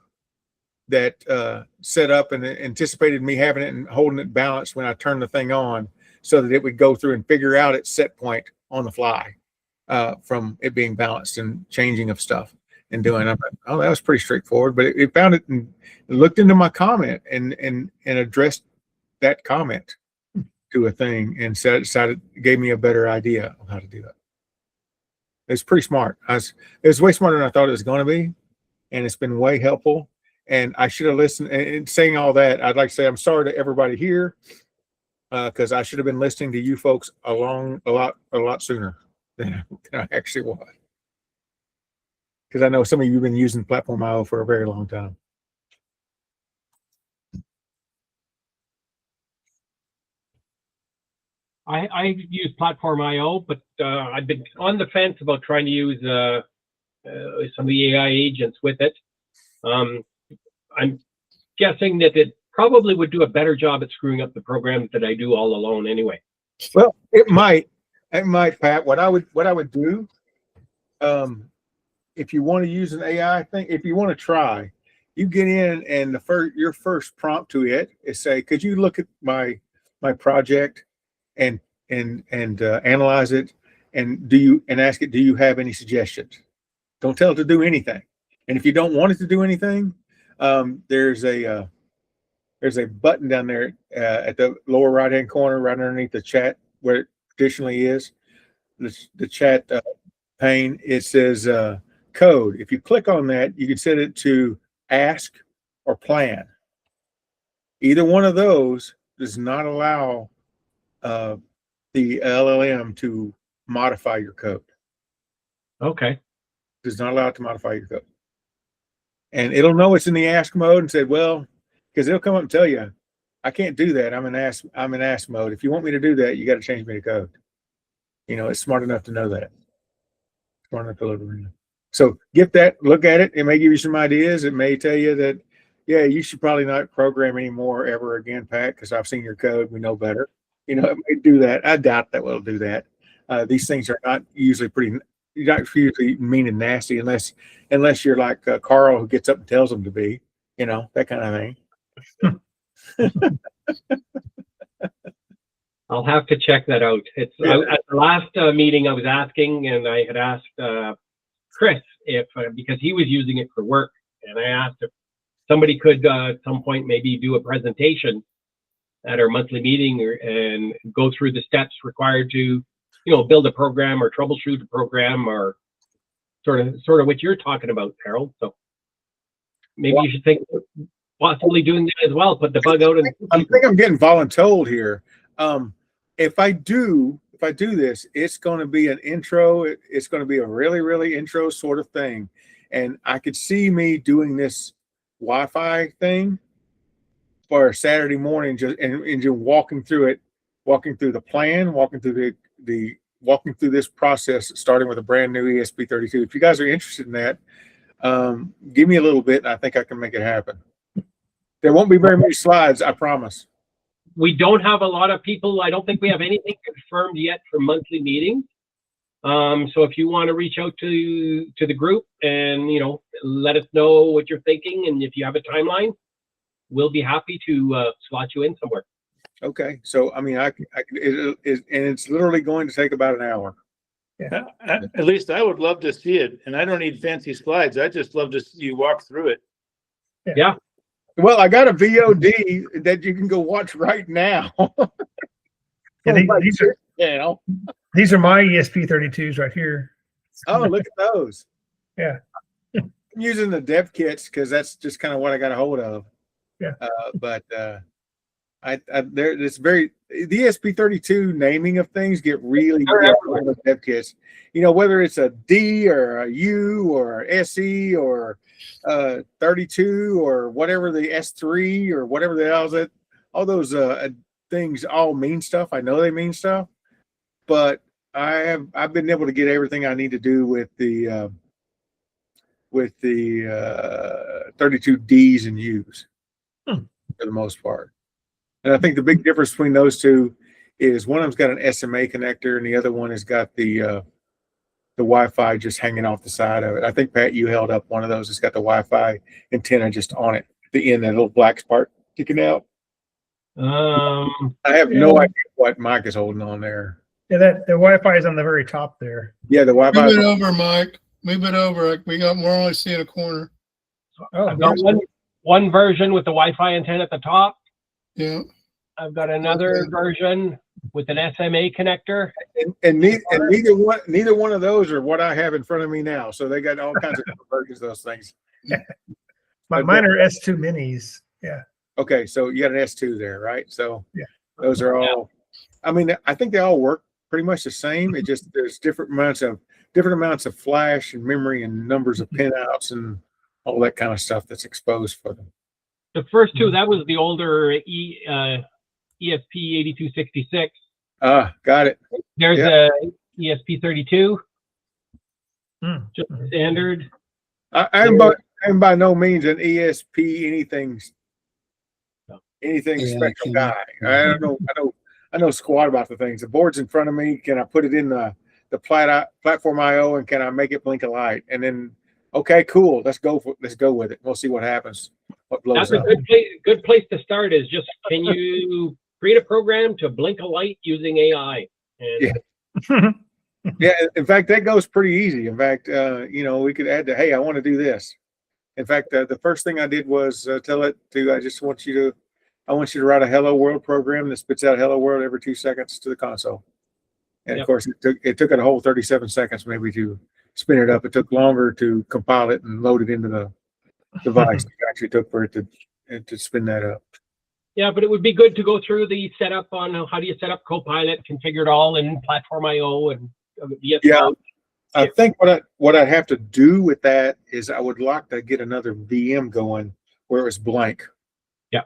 that set up and anticipated me having it and holding it balanced when I turned the thing on, so that it would go through and figure out its set point on the fly from it being balanced and changing of stuff and doing. I'm like, oh, that was pretty straightforward. But it found it and looked into my comment and addressed that comment to a thing and decided, gave me a better idea of how to do that. It's pretty smart. It was way smarter than I thought it was going to be, and it's been way helpful. And I should have listened. And saying all that, I'd like to say I'm sorry to everybody here, because I should have been listening to you folks a lot sooner. than I actually was. Because I know some of you have been using Platform IO for a very long time. I use Platform IO, but I've been on the fence about trying to use some of the AI agents with it. I'm guessing that it probably would do a better job at screwing up the programs that I do all alone anyway. Well, it might, Pat. What I would do, if you want to use an AI thing, if you want to try, you get in and your first prompt to it is say, could you look at my project and analyze it, and ask it, do you have any suggestions? Don't tell it to do anything. And if you don't want it to do anything, there's a button down there at the lower right hand corner, right underneath the chat where it traditionally is, the chat pane. It says code. If you click on that, you can set it to ask or plan. Either one of those does not allow the LLM to modify your code. Okay. Does not allow it to modify your code. And it'll know it's in the ask mode and said, well, because it'll come up and tell you, I can't do that. I'm in ask mode. If you want me to do that, you got to change me to code. You know, it's smart enough to know that. Smart enough to look around. So get that, look at it. It may give you some ideas. It may tell you that, yeah, you should probably not program anymore ever again, Pat, because I've seen your code. We know better. You know, it may do that. I doubt that will do that. These things are not usually not usually mean and nasty unless you're like Carl, who gets up and tells them to be, you know, that kind of thing. I'll have to check that out. It's at the last meeting I was asking, and I had asked Chris if because he was using it for work, and I asked if somebody could at some point maybe do a presentation at our monthly meeting and go through the steps required to, you know, build a program or troubleshoot a program, or sort of what you're talking about, Harold. So maybe you should think possibly doing that as well. Put the bug out. I think I'm getting voluntold here. If I do this, it's going to be an intro. It's going to be a really, really intro sort of thing. And I could see me doing this Wi-Fi thing for a Saturday morning, just walking through it, walking through the plan, walking through walking through this process, starting with a brand new ESP32. If you guys are interested in that, give me a little bit, and I think I can make it happen. There won't be very many slides, I promise. We don't have a lot of people. I don't think we have anything confirmed yet for monthly meetings. So if you want to reach out to the group and, you know, let us know what you're thinking, and if you have a timeline, we'll be happy to slot you in somewhere. Okay, so I mean, and it's literally going to take about an hour. Yeah. At least I would love to see it, and I don't need fancy slides. I just love to see you walk through it. Yeah. Well, I got a VOD that you can go watch right now. Yeah, these are my ESP32s right here. Oh, look at those. Yeah. I'm using the dev kits because that's just kind of what I got a hold of. Yeah. It's very, the ESP32 naming of things get really with dev kits. You know, whether it's a D or a U or SE or 32 or whatever, the S3 or whatever the hell is it, all those things all mean stuff. I know they mean stuff, but I've been able to get everything I need to do with the 32 Ds and U's for the most part. And I think the big difference between those two is one of them's got an SMA connector and the other one has got the Wi-Fi just hanging off the side of it. I think, Pat, you held up one of those. It's got the Wi-Fi antenna just on it, the end, that little black part sticking out. I have no idea what Mike is holding on there. Yeah, the Wi-Fi is on the very top there. Yeah, the Wi-Fi. Move it over, Mike. Move it over. We're only seeing a corner. Oh, I've got one version with the Wi-Fi antenna at the top. Yeah. I've got another version with an SMA connector. And neither one of those are what I have in front of me now. So they got all kinds of different versions of those things. Mine are S2 minis. Yeah. Okay, so you got an S2 there, right? So yeah, those are all. I mean, I think they all work pretty much the same. It just there's different amounts of flash and memory and numbers of pinouts and all that kind of stuff that's exposed for them. The first two, that was the older ESP8266. Got it. There's Yeah. a ESP32, Mm. just standard. I'm by no means an ESP anything Yeah, special guy. I know squat about the things. The board's in front of me. Can I put it in the Platform IO and can I make it blink a light? And then, okay, cool. Let's go with it. We'll see what happens. What blows That's a up. good place to start. Is just, can you create a program to blink a light using AI? And Yeah. Yeah, in fact, that goes pretty easy. In fact, we could add hey, I want to do this. In fact, the first thing I did was tell it to, I want you to write a hello world program that spits out hello world every 2 seconds to the console. And Yep. of course, it took it a whole 37 seconds maybe to spin it up. It took longer to compile it and load it into the device. It actually took for it to spin that up. yeah, but it would be good to go through the setup on how do you set up Copilot, configure it all in Platform IO and VS Yeah. Code. I think what I'd have to do with that is I would like to get another VM going where it was blank. Yeah.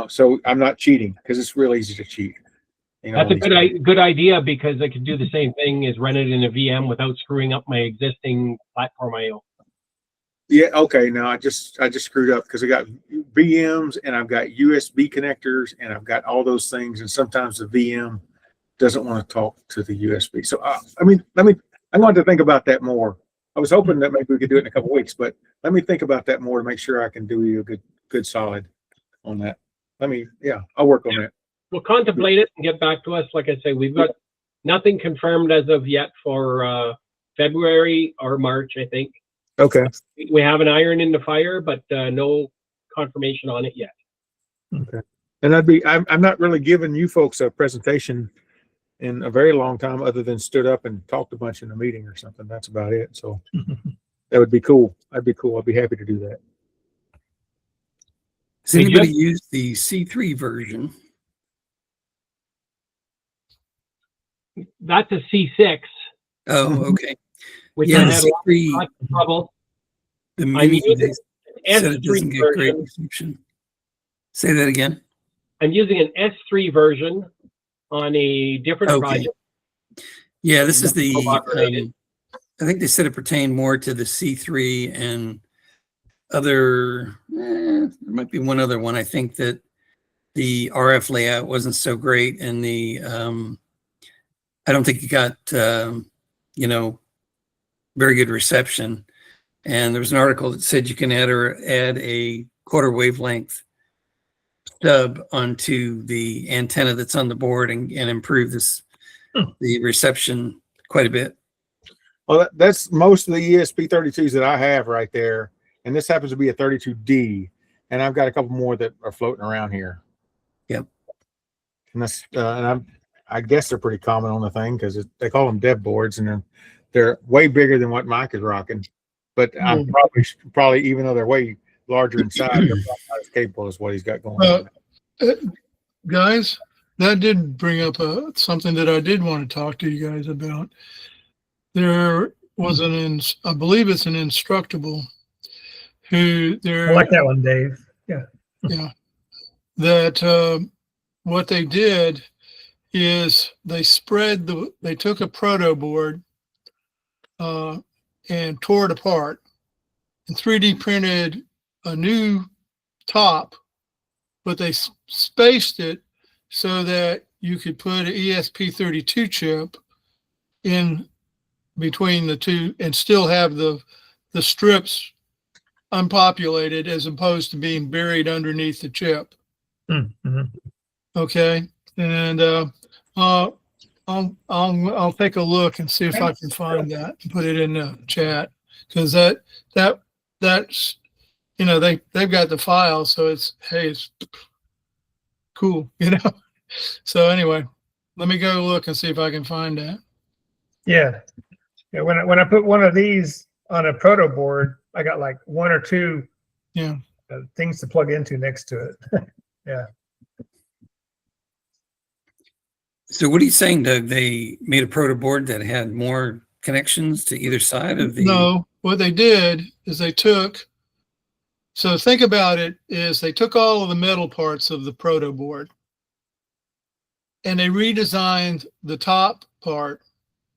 So I'm not cheating because it's real easy to cheat. That's a good idea, because I could do the same thing as run it in a VM without screwing up my existing Platform IO. Yeah. Okay. Now I just screwed up because I got VMs and I've got USB connectors and I've got all those things, and sometimes the VM doesn't want to talk to the USB. So I wanted to think about that more. I was hoping that maybe we could do it in a couple of weeks, but let me think about that more to make sure I can do you a good solid on that. I'll work on that. We'll contemplate it and get back to us. Like I say, we've got nothing confirmed as of yet for February or March, I think. Okay. We have an iron in the fire, but no confirmation on it yet. Okay. And I'm not really giving you folks a presentation in a very long time, other than stood up and talked a bunch in a meeting or something. That's about it. So that would be cool. I'd be happy to do that. Does anybody use the C3 version? That's a C6. Oh, okay. Which Yeah, I the had C3, lots of trouble. the I'm mini, using they said it doesn't S3 get great version. reception. Say that again. I'm using an S3 version on a different project. Yeah, this is the, Robot-related. I think they said it pertained more to the C3 and other, there might be one other one. I think that the RF layout wasn't so great, and the, I don't think it got, very good reception. And there was an article that said you can add a quarter wavelength stub onto the antenna that's on the board and improve the reception quite a bit. Well, that's most of the ESP32s that I have right there. And this happens to be a 32D. And I've got a couple more that are floating around here. Yep. And that's, I guess they're pretty common on the thing because they call them dev boards, and they're way bigger than what Mike is rocking. But I'm probably, even though they're way larger in size, they're not as capable as what he's got going on. Guys, that did bring up something that I did want to talk to you guys about. There was I believe it's an Instructable who I like that one, Dave. Yeah. Yeah. That what they did is they took a proto board and tore it apart and 3D printed a new top, but they spaced it so that you could put an ESP32 chip in between the two and still have the strips unpopulated, as opposed to being buried underneath the chip. Mm-hmm. Okay, and I'll take a look and see if I can find that and put it in the chat, because that's they've got the file, so it's cool, So anyway, let me go look and see if I can find that. Yeah. When I put one of these on a proto board, I got like one or two things to plug into next to it. Yeah. So what are you saying, Doug? They made a proto board that had more connections to either side of the... No, what they did is they took, so think about it, is they took all of the metal parts of the proto board and they redesigned the top part,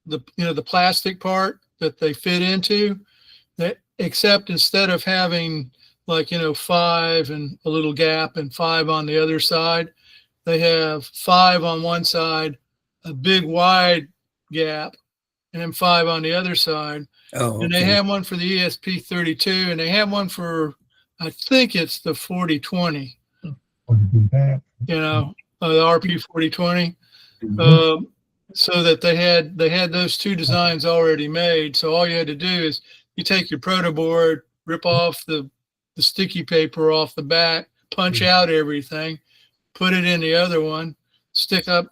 the plastic part that they fit into, that except instead of having like, 5 and a little gap and 5 on the other side, they have 5 on one side, a big wide gap, and then 5 on the other side. Oh, And they okay. have one for the ESP32, and they have one for, I think it's the 4020, the RP4020. So that they had those two designs already made. So all you had to do is you take your proto board, rip off the sticky paper off the back, punch out everything, put it in the other one, stick up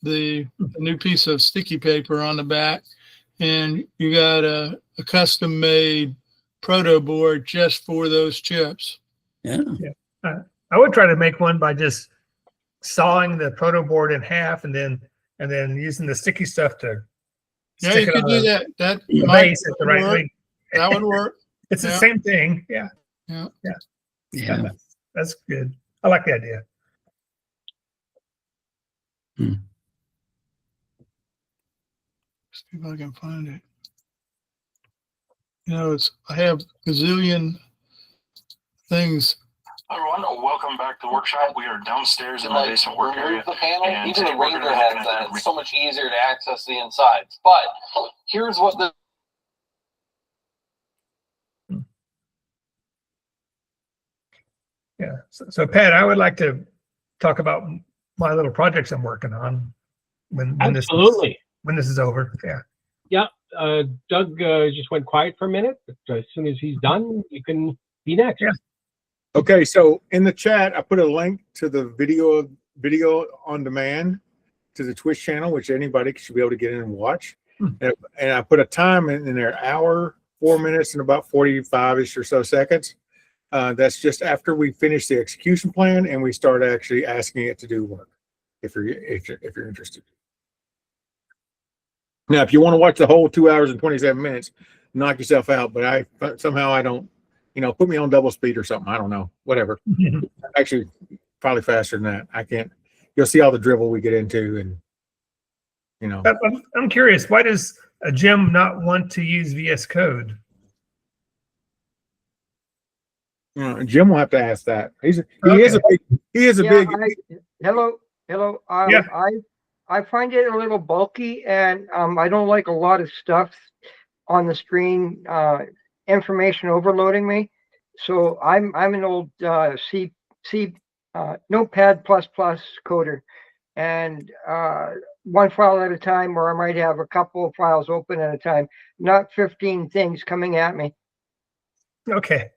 the new piece of sticky paper on the back, and you got a custom made proto board just for those chips. Yeah. I would try to make one by just sawing the proto board in half and then using the sticky stuff to Yeah, stick you it could on do the that. That base at the right work. length. That would work. It's the Yeah. same thing. Yeah. Yeah. That's good. I like the idea. See if I can find it. I have a gazillion things. Everyone, welcome back to the workshop. We are downstairs in the basement work area. The panel, and even the today we're Ranger gonna has look that. at It's so much easier to access the insides. But here's what the Yeah. So Pat, I would like to talk about my little projects I'm working on when Absolutely. this is over. Yeah. Doug just went quiet for a minute, but as soon as he's done, you can be next. Yeah. Okay, so in the chat, I put a link to the video on demand to the Twitch channel, which anybody should be able to get in and watch. And I put a time in there, hour, 4 minutes, and about 45-ish or so seconds. That's just after we finish the execution plan and we start actually asking it to do work, if you're interested. Now, if you want to watch the whole 2 hours and 27 minutes, knock yourself out. But somehow I don't, put me on double speed or something. I don't know, whatever. Actually, probably faster than that. I can't. You'll see all the dribble we get into, and I'm curious. Why does a Jim not want to use VS Code? Jim will have to ask that. He is a big. Hello. Yeah. I find it a little bulky, and I don't like a lot of stuff on the screen, information overloading me. So I'm an old C Notepad coder, and one file at a time, or I might have a couple of files open at a time, not 15 things coming at me. Okay.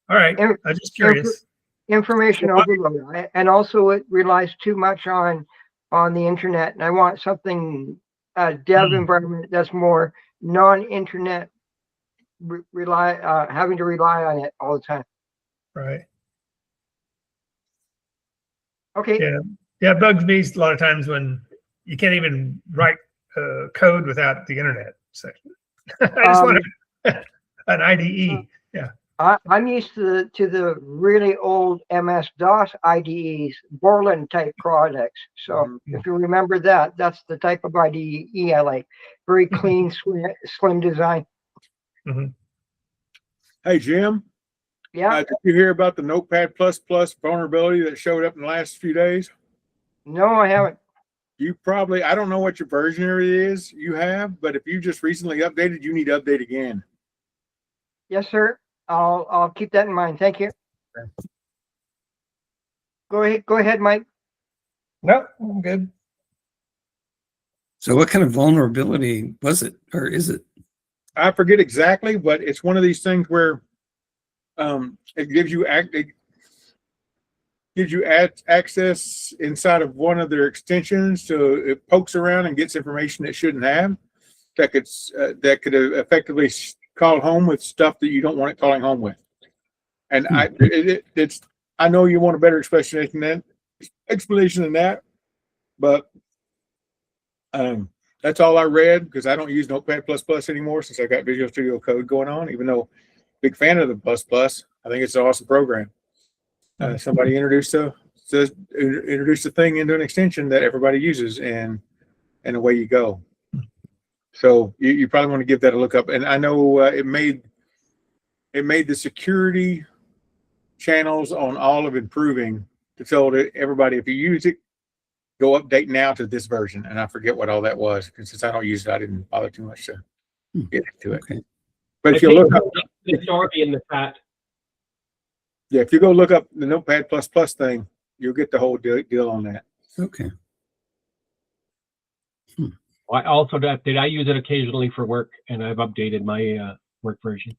All right. I'm just curious. Information overload, and also it relies too much on the internet, and I want something dev environment that's more non-internet, having to rely on it all the time. Right. Okay. Yeah. It bugs me a lot of times when you can't even write code without the internet section. I just want an IDE. Yeah. I'm used to the really old MS-DOS IDEs, Borland type products. So if you remember that, that's the type of IDE I like. Very clean, slim design. Hey, Jim. Yeah. Did you hear about the Notepad vulnerability that showed up in the last few days? No, I haven't. You probably, I don't know what your version is you have, but if you just recently updated, you need to update again. Yes, sir. I'll keep that in mind. Thank you. Okay. Go ahead, Mike. No, I'm good. So what kind of vulnerability was it, or is it? I forget exactly, but it's one of these things where it gives you access inside of one of their extensions, so it pokes around and gets information it shouldn't have. That could effectively call home with stuff that you don't want it calling home with. And I know you want a better explanation than that, But that's all I read, because I don't use Notepad++ anymore since I got Visual Studio Code going on, even though big fan of the ++. I think it's an awesome program. Somebody introduced the thing into an extension that everybody uses, and away you go. So you probably want to give that a look up. And I know it made the security channels on all of improving to tell everybody, if you use it, go update now to this version. And I forget what all that was, because since I don't use it, I didn't bother too much to get into it. Okay. But if you look up, it's already in the chat. yeah, if you go look up the Notepad++ thing, you'll get the whole deal on that. Okay. I also update. I use it occasionally for work, and I've updated my work version.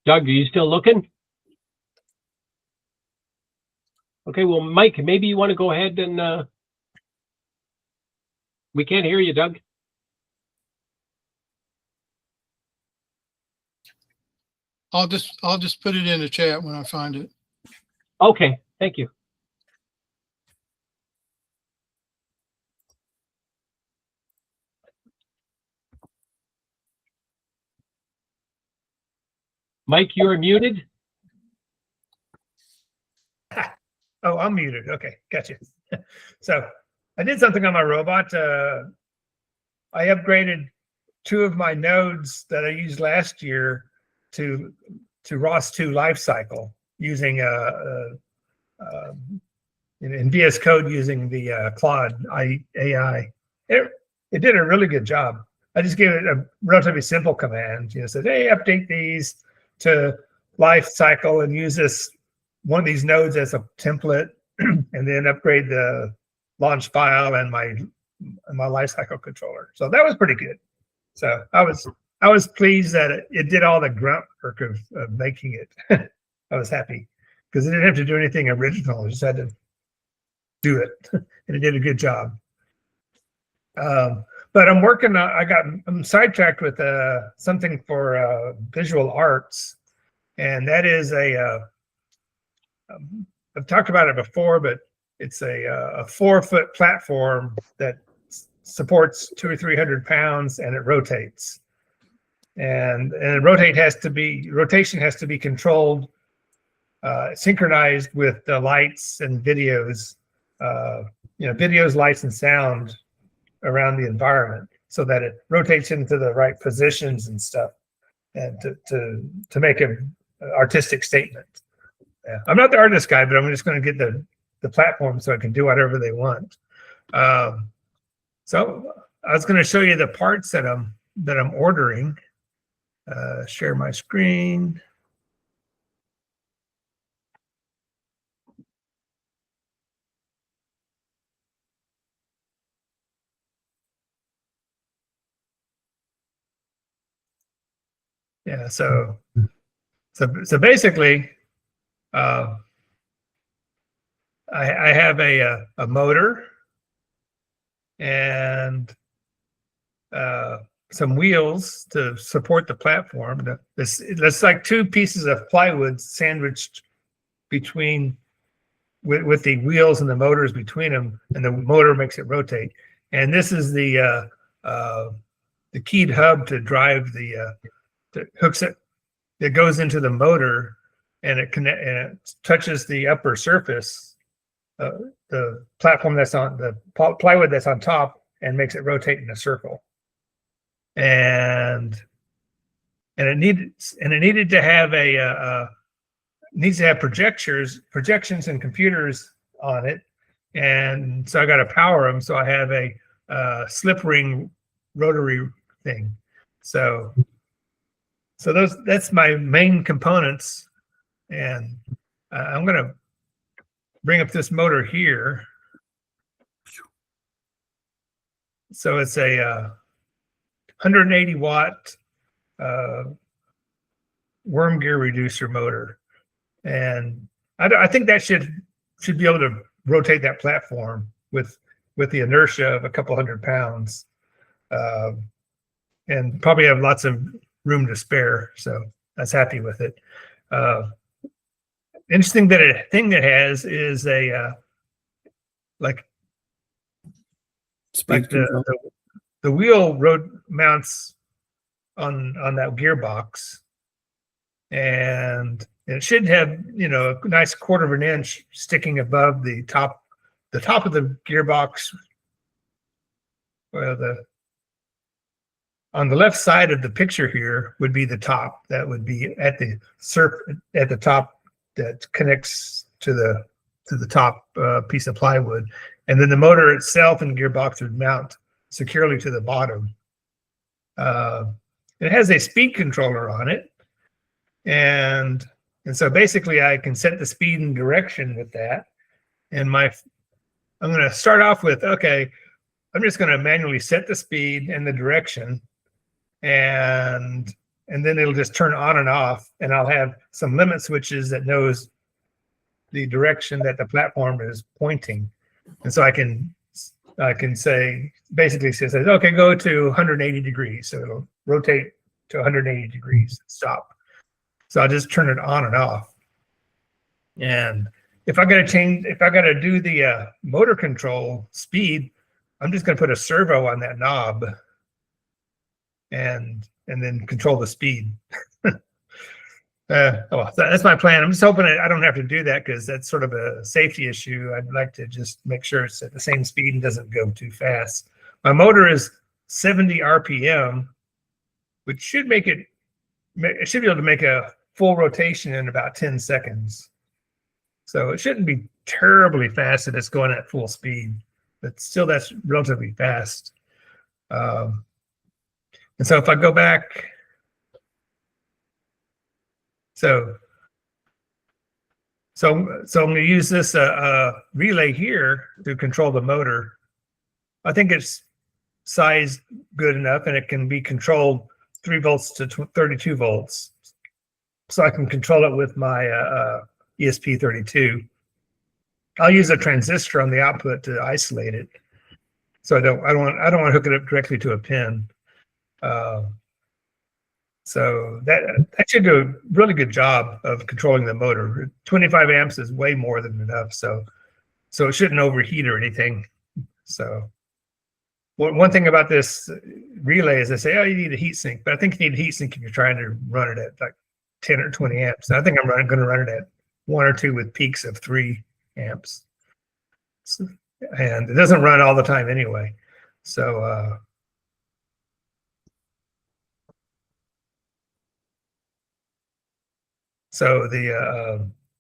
Doug, are you still looking? Okay, well, Mike, maybe you want to go ahead and we can't hear you, Doug. I'll just put it in the chat when I find it. Okay, thank you. Mike, you're muted. Oh, I'm muted. Okay, gotcha. So I did something on my robot. I upgraded 2 of my nodes that I used last year to ROS 2 lifecycle using in VS Code using the Claude AI. It did a really good job. I just gave it a relatively simple command. Said, hey, update these to lifecycle and use one of these nodes as a template, and then upgrade the launch file and my lifecycle controller. So that was pretty good. So I was pleased that it did all the grunt work of making it. I was happy because it didn't have to do anything original. I just had to do it, and it did a good job. But I'm working on, I'm sidetracked with something for visual arts, and that is I've talked about it before, but it's a 4-foot platform that supports 200 or 300 pounds, and it rotates. And rotation has to be controlled, synchronized with the lights and videos, videos, lights, and sound around the environment, so that it rotates into the right positions and stuff, and to make an artistic statement. Yeah. I'm not the artist guy, but I'm just going to get the platform so I can do whatever they want. So I was going to show you the parts that I'm ordering. Share my screen. Yeah, so basically, I have a motor and some wheels to support the platform. That's like 2 pieces of plywood sandwiched between with the wheels and the motors between them, and the motor makes it rotate. And this is the keyed hub to drive that hooks it. It goes into the motor, and it touches the upper surface, the platform that's on the plywood that's on top, and makes it rotate in a circle. And it needed to have needs to have projections and computers on it. And so I got to power them. So I have a slip ring rotary thing. So that's my main components. And I'm going to bring up this motor here. So it's a 180 watt worm gear reducer motor. And I think that should be able to rotate that platform with the inertia of a couple hundred pounds. and probably have lots of room to spare. So I was happy with it. Interesting thing that has is a like the wheel road mounts on that gearbox, and it should have, you know, a nice 1/4 of an inch sticking above the top of the gearbox. Well, on the left side of the picture here would be the top. That would be at the top that connects to the top piece of plywood, and then the motor itself and gearbox would mount securely to the bottom. It has a speed controller on it, and so basically I can set the speed and direction with that. And I'm going to start off with, okay, I'm just going to manually set the speed and the direction, and then it'll just turn on and off, and I'll have some limit switches that knows the direction that the platform is pointing. And so I can say, basically says, okay, go to 180 degrees. So it'll rotate to 180 degrees, stop. So I'll just turn it on and off. And if I got to do the motor control speed, I'm just going to put a servo on that knob and then control the speed. That's my plan. I'm just hoping I don't have to do that, because that's sort of a safety issue. I'd like to just make sure it's at the same speed and doesn't go too fast. My motor is 70 RPM, which should make it should be able to make a full rotation in about 10 seconds. So it shouldn't be terribly fast if it's going at full speed, but still that's relatively fast. And so if I go back, so I'm going to use this relay here to control the motor. I think it's sized good enough, and it can be controlled 3 volts to 32 volts. So I can control it with my ESP32. I'll use a transistor on the output to isolate it. So I don't want to hook it up directly to a pin. So that should do a really good job of controlling the motor. 25 amps is way more than enough, so it shouldn't overheat or anything. So one thing about this relay is they say, oh, you need a heat sink, but I think you need a heat sink if you're trying to run it at like 10 or 20 amps. I think I'm going to run it at 1 or 2 with peaks of 3 amps. So, and it doesn't run all the time anyway. So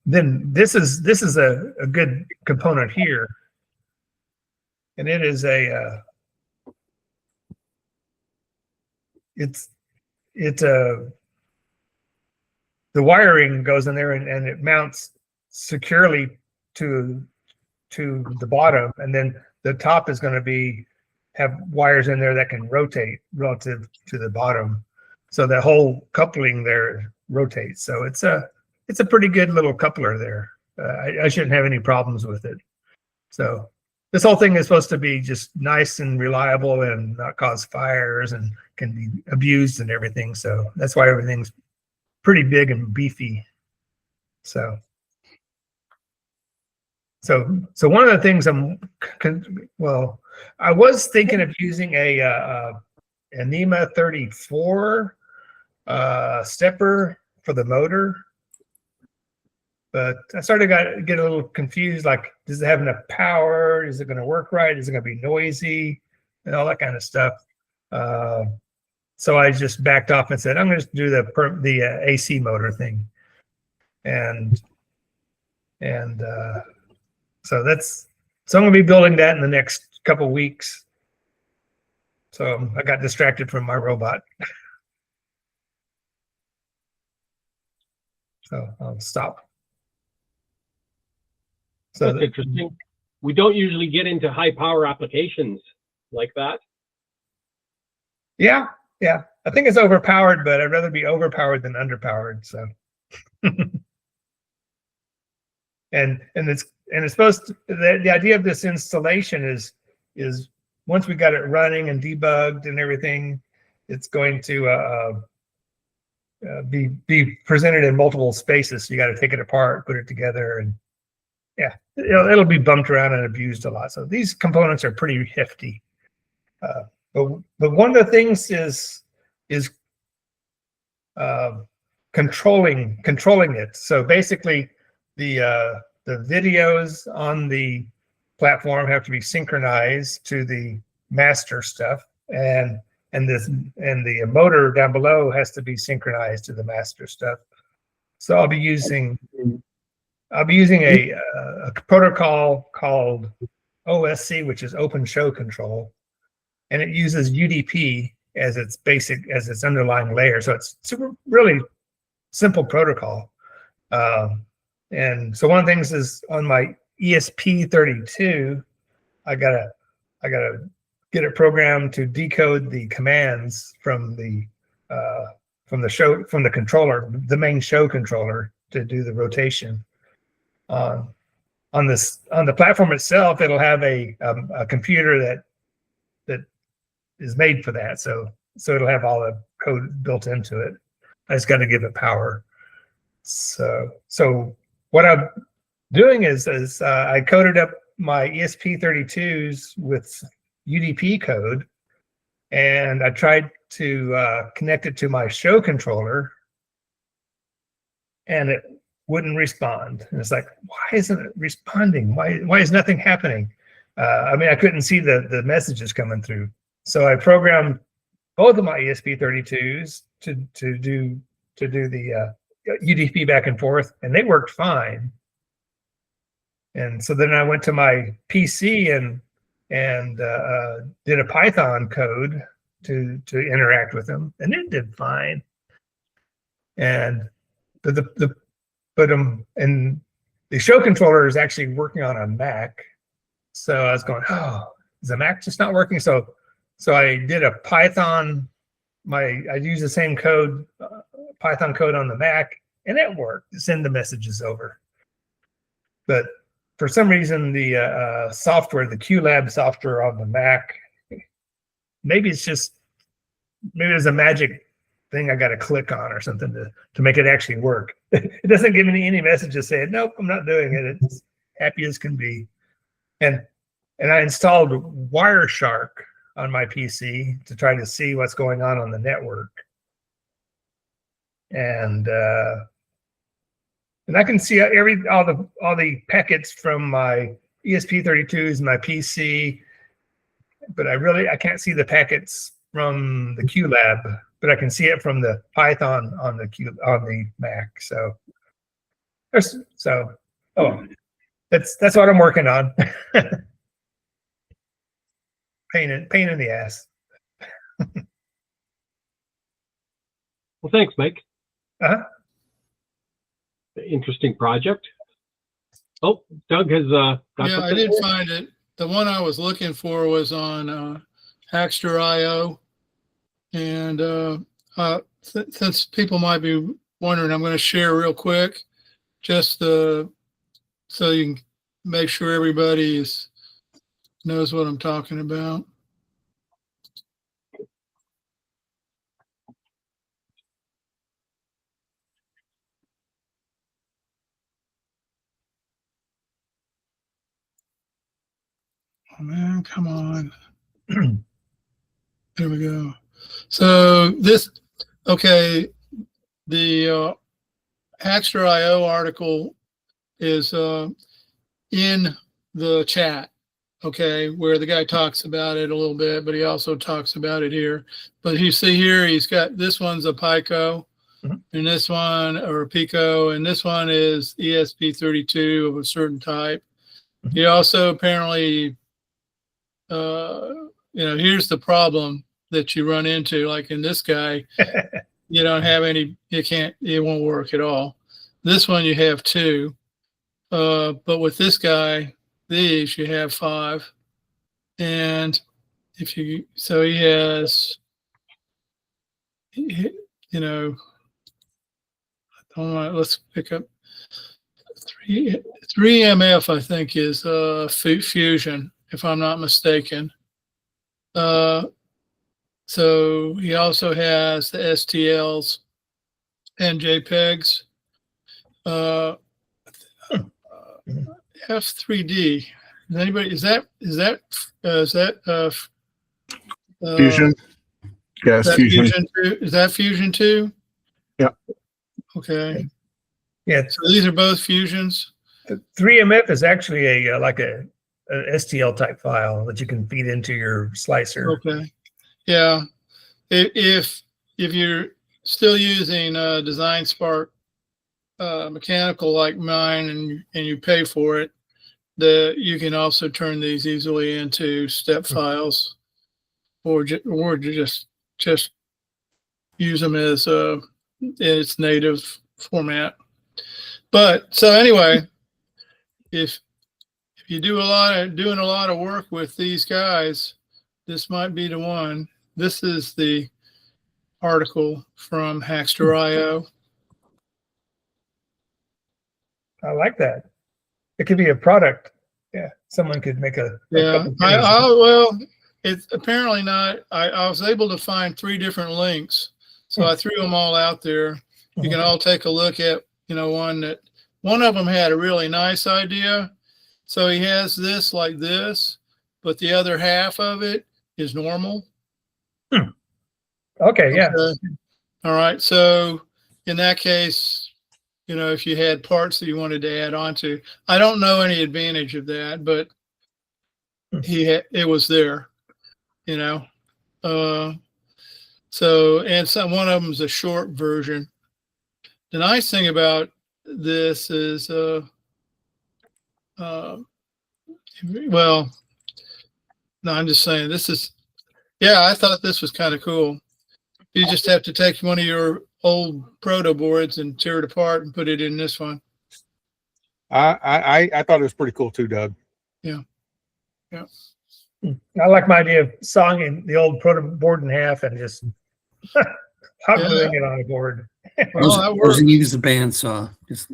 then this is a good component here, and it is the wiring goes in there, and it mounts securely to the bottom, and then the top is going to have wires in there that can rotate relative to the bottom, so the whole coupling there rotates. So it's a pretty good little coupler there. I shouldn't have any problems with it. So this whole thing is supposed to be just nice and reliable and not cause fires and can be abused and everything. So that's why everything's pretty big and beefy. So one of the things I was thinking of using a NEMA 34 stepper for the motor, but I started to get a little confused. Like, does it have enough power? Is it going to work right? Is it going to be noisy and all that kind of stuff? So I just backed off and said, I'm going to do the AC motor thing, and so I'm going to be building that in the next couple weeks. So I got distracted from my robot. So I'll stop. So that's interesting. We don't usually get into high power applications like that. Yeah. I think it's overpowered, but I'd rather be overpowered than underpowered. So, and it's supposed to, the idea of this installation is once we got it running and debugged and everything, it's going to be presented in multiple spaces. So you got to take it apart, put it together, and yeah, it'll be bumped around and abused a lot. So these components are pretty hefty. But one of the things is controlling it. So basically, the videos on the platform have to be synchronized to the master stuff, and the motor down below has to be synchronized to the master stuff. So I'll be using a protocol called OSC, which is Open Show Control, and it uses UDP as its underlying layer. So it's really simple protocol. And so one of the things is on my ESP32, I gotta get it programmed to decode the commands from the controller, the main show controller, to do the rotation. On the platform itself, it'll have a computer that is made for that. So it'll have all the code built into it. I just got to give it power. So what I'm doing is I coded up my ESP32s with UDP code, and I tried to connect it to my show controller, and it wouldn't respond. And it's like, why isn't it responding? Why is nothing happening? I mean, I couldn't see the messages coming through. So I programmed both of my ESP32s to do the UDP back and forth, and they worked fine. And so then I went to my PC and did a Python code to interact with them, and it did fine. And and the show controller is actually working on a Mac. So I was going, oh, is the Mac just not working? So I did a Python. I used the same code, Python code on the Mac, and it worked to send the messages over. But for some reason, the software, the QLab software on the Mac, maybe there's a magic thing I got to click on or something to make it actually work. It doesn't give me any messages saying, nope, I'm not doing it. It's happy as can be. And I installed Wireshark on my PC to try to see what's going on the network. And I can see all the packets from my ESP32s and my PC, but I can't see the packets from the QLab, but I can see it from the Python on the Mac. So that's what I'm working on. Pain in the ass. Well, thanks, Mike. Uh-huh. Interesting project. Oh, Doug has got Yeah, I did find it. The one I was looking for was on Hackster IO, and since people might be wondering, I'm going to share real quick, just so you can make sure everybody knows what I'm talking about. Oh man, come on. There we go. So the Hackster IO article is in the chat, okay, where the guy talks about it a little bit, but he also talks about it here. But you see here, he's got, this one's a Pico, and this one, or a Pico, and this one is ESP32 of a certain type. He also apparently, here's the problem that you run into, like in this guy, you don't have any, it won't work at all. This one you have 2, but with this guy, these you have 5. And so he has, let's pick up 3MF, I think is Fusion, if I'm not mistaken. So he also has the STLs and JPEGs. F3D. Is anybody? Is that Fusion. Yes, Fusion. Is that Fusion 2? Yeah. Okay. Yeah. So these are both Fusions. 3MF is actually a like a STL type file that you can feed into your slicer. Okay. Yeah. If you're still using Design Spark mechanical like mine, and you pay for it, you can also turn these easily into step files, or just use them as in its native format. But so anyway, if you doing a lot of work with these guys, this might be the one. This is the article from Hackster IO. I like that. It could be a product. Yeah, someone could make a Yeah. Well, it's apparently not. I was able to find 3 different links, so I threw them all out there. You can all take a look at, one of them had a really nice idea. So he has this like this, but the other half of it is normal. Okay, yeah. All right. So in that case, if you had parts that you wanted to add on to, I don't know any advantage of that, but it was there, So, and one of them is a short version. The nice thing about this is, well, no, I'm just saying I thought this was kind of cool. You just have to take one of your old proto boards and tear it apart and put it in this one. I thought it was pretty cool too, Doug. Yeah. Yeah. I like my idea of sawing the old proto board in half and just hot gluing it on a board. Well, that works. All you need is a bandsaw. Just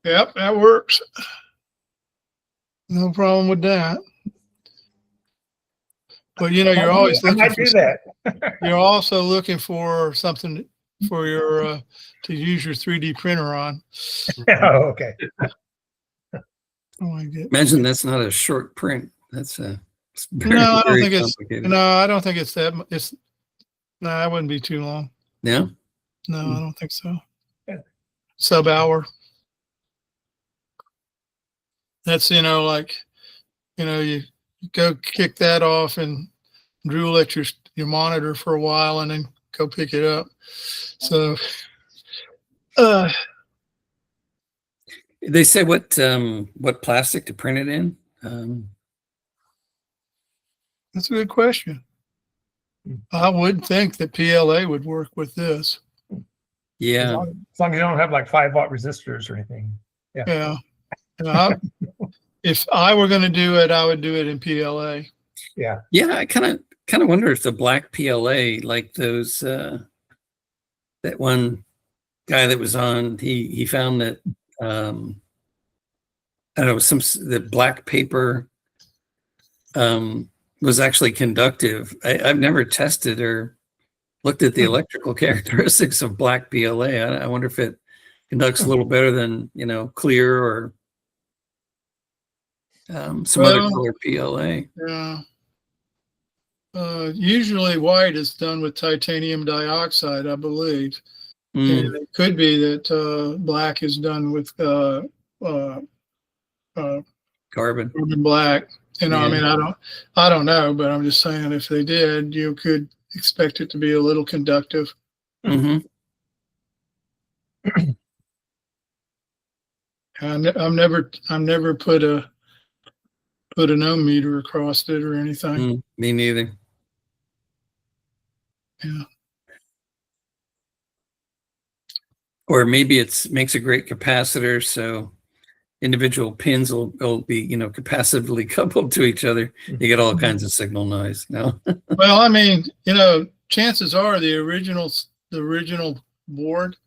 Yep, that works. No problem with that. But you're always looking for that. You're also looking for something for your to use your 3D printer on. Oh, okay. Imagine that's not a short print. That's I don't think it's that. That wouldn't be too long. Yeah. No, I don't think so. Sub hour. That's you go kick that off and drool at your monitor for a while and then go pick it up. So they say what plastic to print it in? That's a good question. I would think that PLA would work with this. Yeah. As long as you don't have like 5-watt resistors or anything. Yeah. If I were going to do it, I would do it in PLA. Yeah. Yeah. I kind of wonder if the black PLA, like those, that one guy that was on, he found that, I don't know, the black paper, was actually conductive. I've never tested or looked at the electrical characteristics of black PLA. I wonder if it conducts a little better than, clear or some other color PLA. Yeah. Usually white is done with titanium dioxide, I believe. And it could be that black is done with carbon black. I mean, I don't know, but I'm just saying if they did, you could expect it to be a little conductive. Mm-hmm. I've never put an ohm meter across it or anything. Me neither. Yeah. Or maybe it makes a great capacitor, so individual pins will be, capacitively coupled to each other. You get all kinds of signal noise. No. Well, I mean, chances are the original board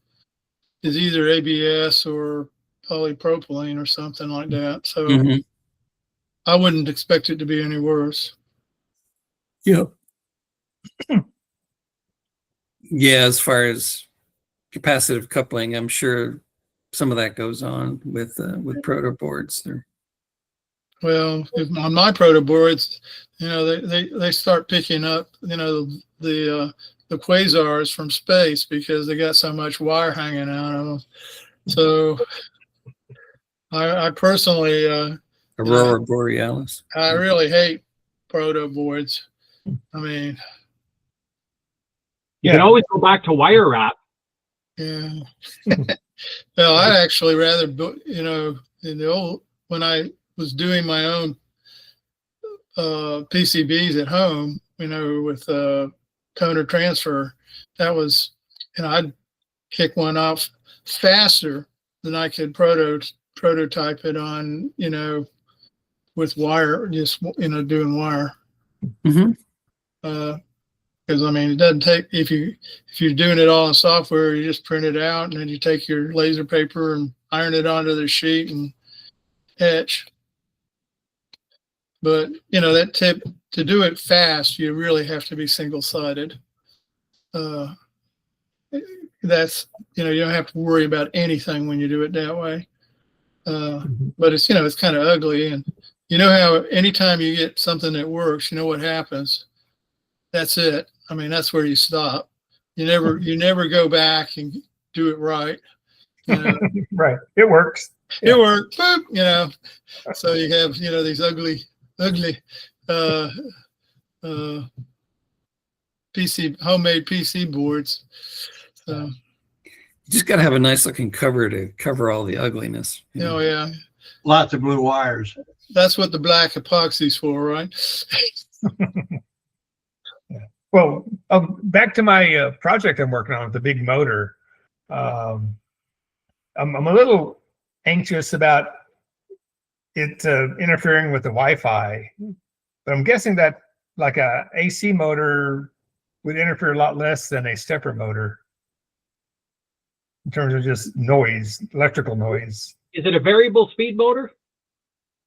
is either ABS or polypropylene or something like that. So I wouldn't expect it to be any worse. Yeah. Yeah, as far as capacitive coupling, I'm sure some of that goes on with proto boards. Well, on my proto boards, they start picking up, the quasars from space because they got so much wire hanging out of them. So I personally, Aurora Borealis. I really hate proto boards. I mean, You can always go back to wire wrap. yeah. Well, I'd actually rather, in the old, when I was doing my own PCBs at home, with toner transfer, that was, I'd kick one off faster than I could prototype it on, with wire, just, doing wire. Mm-hmm. Because it doesn't take, if you're doing it all in software, you just print it out and then you take your laser paper and iron it onto the sheet and etch. But that tip, to do it fast, you really have to be single-sided. That's, you don't have to worry about anything when you do it that way. But it's, it's kind of ugly. And how anytime you get something that works, what happens? That's it. That's where you stop. You never go back and do it right. Right. It works. It worked. Boop, So you have, these ugly homemade PC boards. So you just got to have a nice looking cover to cover all the ugliness. Oh yeah. Lots of blue wires. That's what the black epoxy's for, right? Well, back to my project I'm working on with the big motor. I'm a little anxious about it interfering with the Wi-Fi, but I'm guessing that like a AC motor would interfere a lot less than a stepper motor in terms of just noise, electrical noise. Is it a variable speed motor?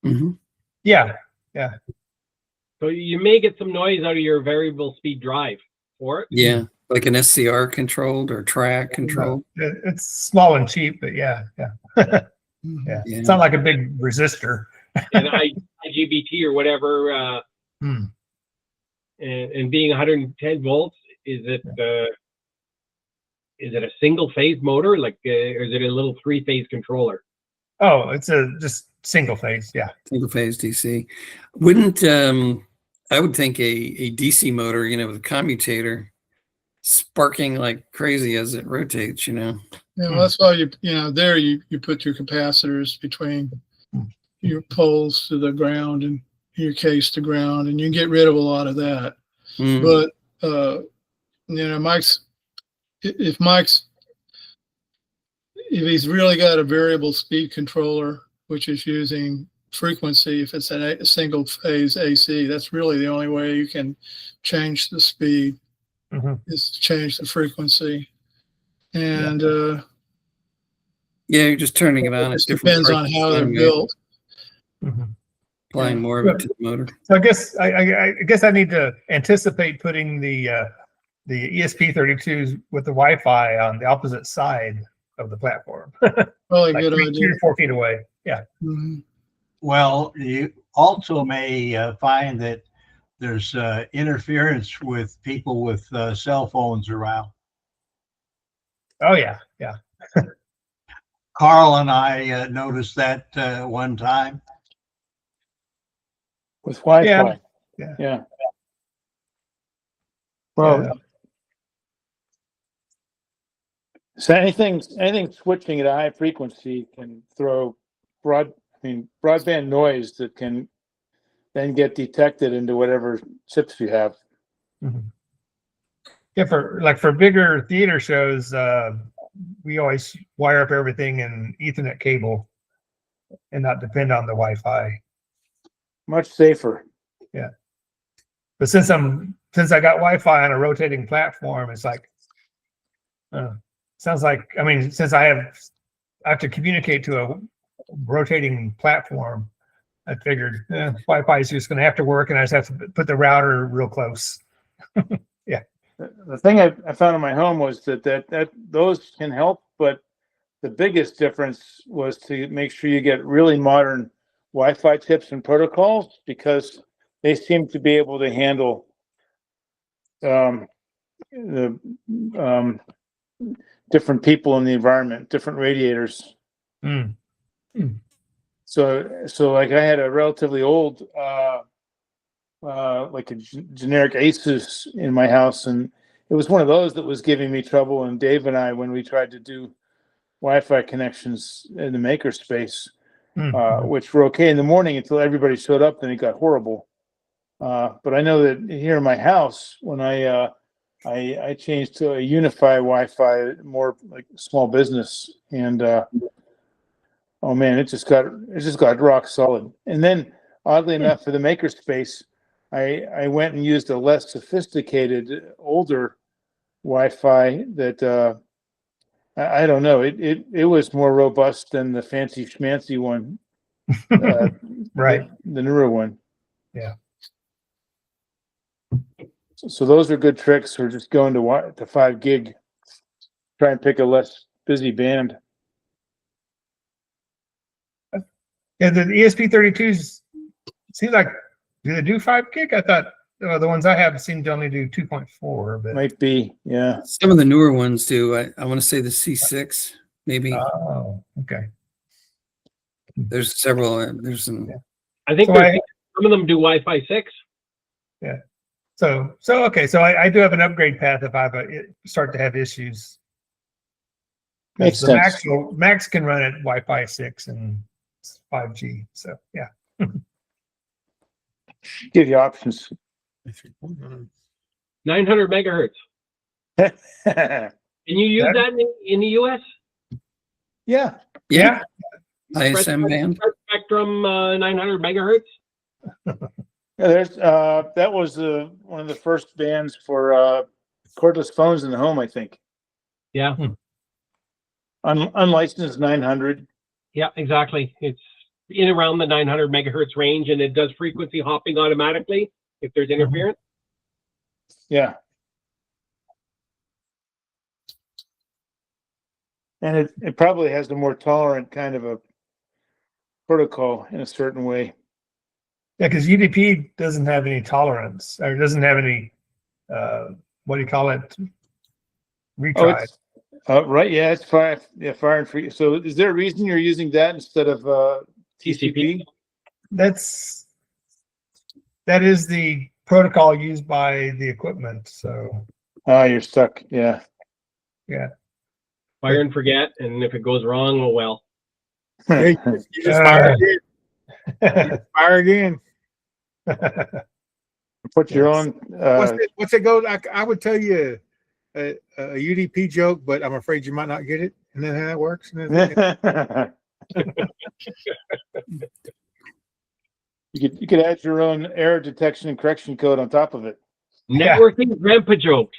Mm-hmm. Yeah. So you may get some noise out of your variable speed drive for it. Yeah, like an SCR controlled or track controlled. It's small and cheap, but yeah. It's not like a big resistor. And IGBT or whatever. And being 110 volts, is it a single phase motor, or is it a little 3-phase controller? Oh, it's just single phase. Yeah, single phase DC. Wouldn't I would think a DC motor, with a commutator sparking like crazy as it rotates, Yeah, well, that's why you put your capacitors between your poles to the ground and your case to ground, and you get rid of a lot of that. But if he's really got a variable speed controller, which is using frequency, if it's a single phase AC, that's really the only way you can change the speed, is to change the frequency. And you're just turning it on. It depends on how they're built. Applying more of it to the motor. So I guess I need to anticipate putting the ESP32s with the Wi-Fi on the opposite side of the platform. Probably like a good idea. 3 or 4 feet away. Yeah. Well, you also may find that there's interference with people with cell phones around. Oh yeah. Carl and I noticed that one time. With Wi-Fi. Yeah. Well, so anything switching at a high frequency can throw broadband noise that can then get detected into whatever chips you have. Yeah, for bigger theater shows, we always wire up everything in Ethernet cable and not depend on the Wi-Fi. Much safer. Yeah. But since I got Wi-Fi on a rotating platform, it's like sounds like, since I have to communicate to a rotating platform, I figured Wi-Fi is just going to have to work, and I just have to put the router real close. The thing I found in my home was that those can help, but the biggest difference was to make sure you get really modern Wi-Fi tips and protocols, because they seem to be able to handle the different people in the environment, different radiators. Mm. So like I had a relatively old like a generic Asus in my house, and it was one of those that was giving me trouble. And Dave and I, when we tried to do Wi-Fi connections in the makerspace, which were okay in the morning until everybody showed up, then it got horrible. But I know that here in my house, when I changed to a Unify Wi-Fi, more like small business, and oh man, it just got rock solid. And then, oddly enough, for the makerspace, I went and used a less sophisticated, older Wi-Fi that I don't know. It was more robust than the fancy schmancy one, Right. The newer one. Yeah. So those are good tricks, or just going to 5 gig. Try and pick a less busy band. Yeah, the ESP32s seems like, do they do 5 gig? I thought the ones I have seem to only do 2.4. But Might be, yeah. Some of the newer ones do. I want to say the C6, maybe. Oh, okay. There's several. There's some. I think So some of them do Wi-Fi 6. Yeah. So okay. So I do have an upgrade path if I start to have issues. Makes The sense. Max can run at Wi-Fi 6 and 5G. So yeah. Give you options. 900 megahertz. Can you use that in the US? Yeah. Yeah. ISM band. Spectrum 900 megahertz. Yeah, there's that was one of the first bands for cordless phones in the home, I think. Yeah. Unlicensed 900. Yeah, exactly. It's in around the 900 megahertz range, and it does frequency hopping automatically if there's interference. Yeah. And it probably has the more tolerant kind of a protocol in a certain way. Yeah, because UDP doesn't have any tolerance, or doesn't have any what do you call it? Retry. Right. Yeah, it's fire and free. So is there a reason you're using that instead of TCP? That is the protocol used by the equipment. So You're stuck. Yeah. yeah. Fire and forget, and if it goes wrong, oh well. Hey, you just fire again. You fire again. Put your own. What's it go? I would tell you a UDP joke, but I'm afraid you might not get it. And then how that works. You could add your own error detection and correction code on top of it. Networking grandpa jokes.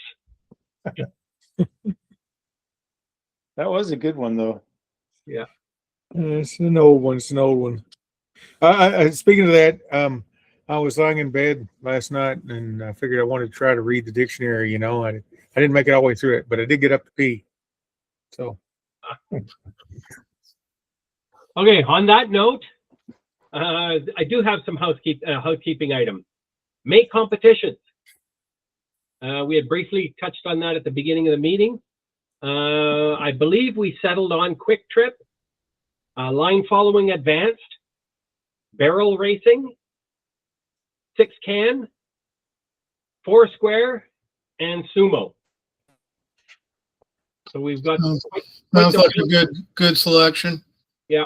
That was a good one, though. Yeah. It's an old one. It's an old one. Speaking of that, I was lying in bed last night and I figured I wanted to try to read the dictionary. You know, I didn't make it all the way through it, but I did get up to pee. So. Okay. On that note, I do have some housekeeping items. Make competitions. We had briefly touched on that at the beginning of the meeting. I believe we settled on Quick Trip, line following advanced, barrel racing, 6-can, 4-square, and sumo. So we've got. Sounds like a good selection. Yeah.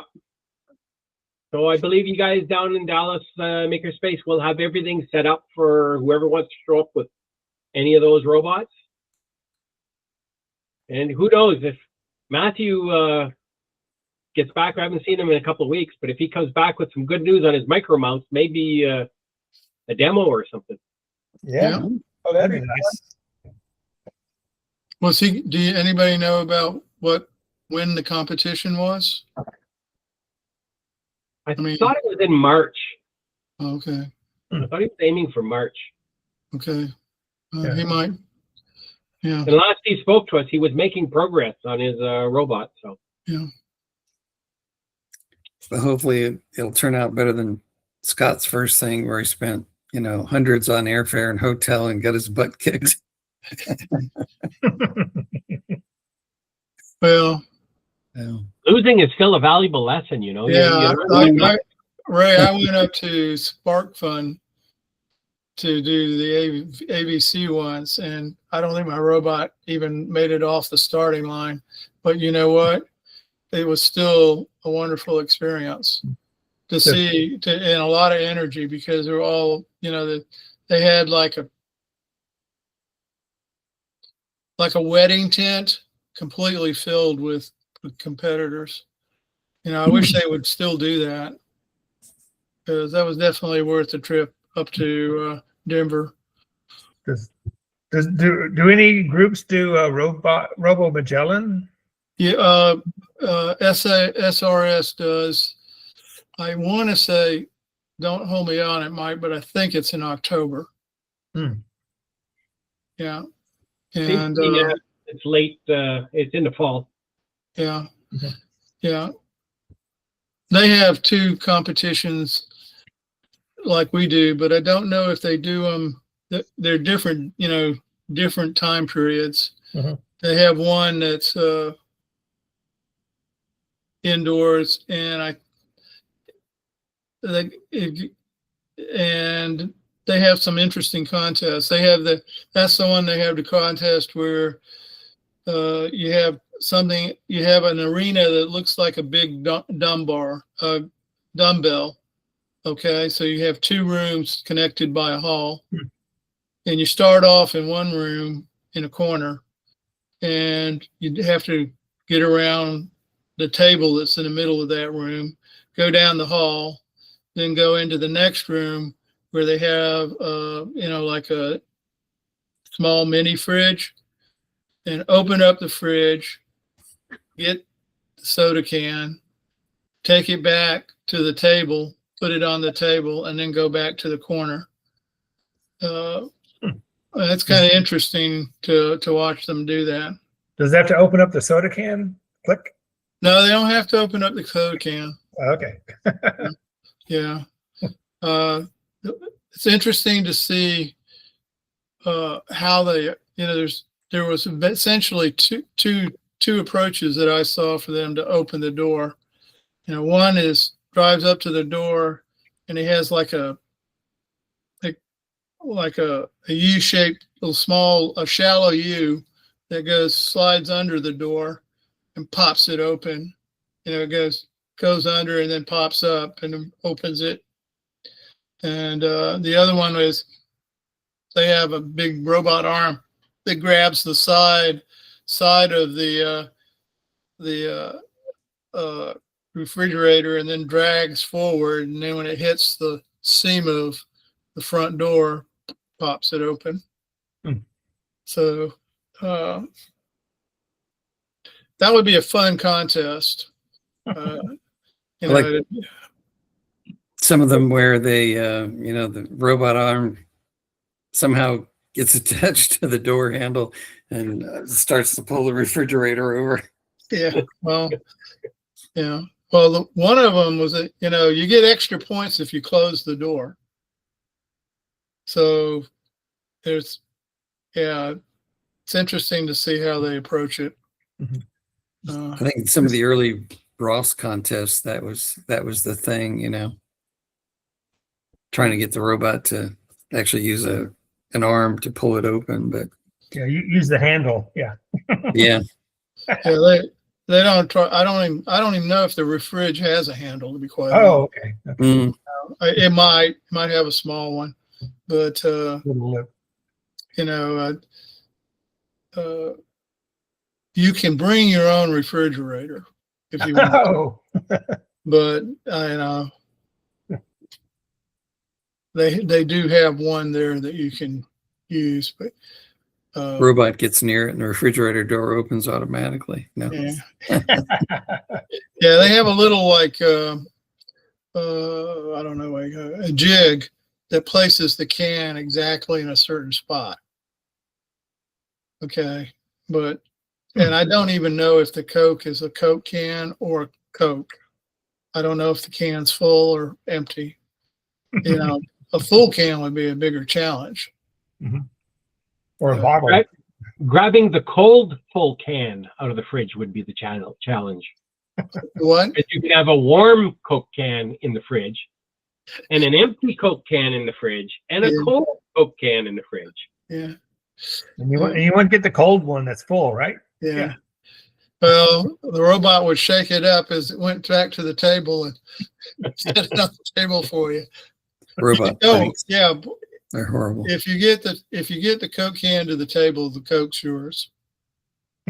So I believe you guys down in Dallas Makerspace will have everything set up for whoever wants to show up with any of those robots. And who knows if Matthew gets back. I haven't seen him in a couple of weeks, but if he comes back with some good news on his micro mounts, maybe a demo or something. Yeah. Oh, that'd be nice. Was anybody know about when the competition was? I thought it was in March. Okay. I thought he was aiming for March. Okay. He might Yeah. And last he spoke to us, he was making progress on his robot. So Yeah. So hopefully it'll turn out better than Scott's first thing where he spent, hundreds on airfare and hotel and got his butt kicked. Well, Yeah. losing is still a valuable lesson, you know. yeah. Ray, Yeah. I went up to Spark Fun to do the ABC once, and I don't think my robot even made it off the starting line. But you know what? It was still a wonderful experience to see, and a lot of energy, because they're all, they had like a wedding tent completely filled with competitors. I wish they would still do that, because that was definitely worth the trip up to Denver. Do any groups do Robo Magellan? Yeah, SRS does. I want to say, don't hold me on it, Mike, but I think it's in October. Yeah, and it's late. It's in the fall. Yeah, yeah. They have 2 competitions like we do, but I don't know if they do them. They're different, different time periods. They have one that's indoors, and they have some interesting contests. That's the one they have the contest where you have an arena that looks like a big dumbbell. Okay, so you have 2 rooms connected by a hall, and you start off in one room in a corner, and you have to get around the table that's in the middle of that room, go down the hall, then go into the next room where they have, like a small mini fridge, and open up the fridge, get the soda can, take it back to the table, put it on the table, and then go back to the corner. That's kind of interesting to watch them do that. Does it have to open up the soda can? Click. No, they don't have to open up the soda can. Okay. Yeah. It's interesting to see how they, there was essentially two approaches that I saw for them to open the door. One is drives up to the door, and he has like a U-shaped a shallow U that slides under the door and pops it open. It goes under and then pops up and then opens it. And the other one was they have a big robot arm that grabs the side of the refrigerator and then drags forward, and then when it hits the seam of the front door, pops it open. So that would be a fun contest. Some of them where they, the robot arm somehow gets attached to the door handle and starts to pull the refrigerator over. Yeah, well, yeah. Well, one of them was that, you get extra points if you close the door. So it's interesting to see how they approach it. I think some of the early Ross contests, that was the thing, trying to get the robot to actually use an arm to pull it open, but yeah, you use the handle. Yeah. Yeah. Yeah, they don't try. I don't even know if the fridge has a handle, to be quite honest. Oh, okay. It might have a small one, but you can bring your own refrigerator if you want. Oh. But they do have one there that you can use, but robot gets near it and the refrigerator door opens automatically. No. Yeah. Yeah, they have a little I don't know, like a jig that places the can exactly in a certain spot. Okay, but and I don't even know if the Coke is a Coke can or Coke. I don't know if the can's full or empty. You know, a full can would be a bigger challenge. Or a bottle. Right. Grabbing the cold full can out of the fridge would be the challenge. What? Because you can have a warm Coke can in the fridge, and an empty Coke can in the fridge, and a cold Coke can in the fridge. Yeah. And you want to get the cold one that's full, right? Yeah. Well, the robot would shake it up as it went back to the table and set it on the table for you. Robot. Yeah. They're horrible. If you get the Coke can to the table, the Coke's yours.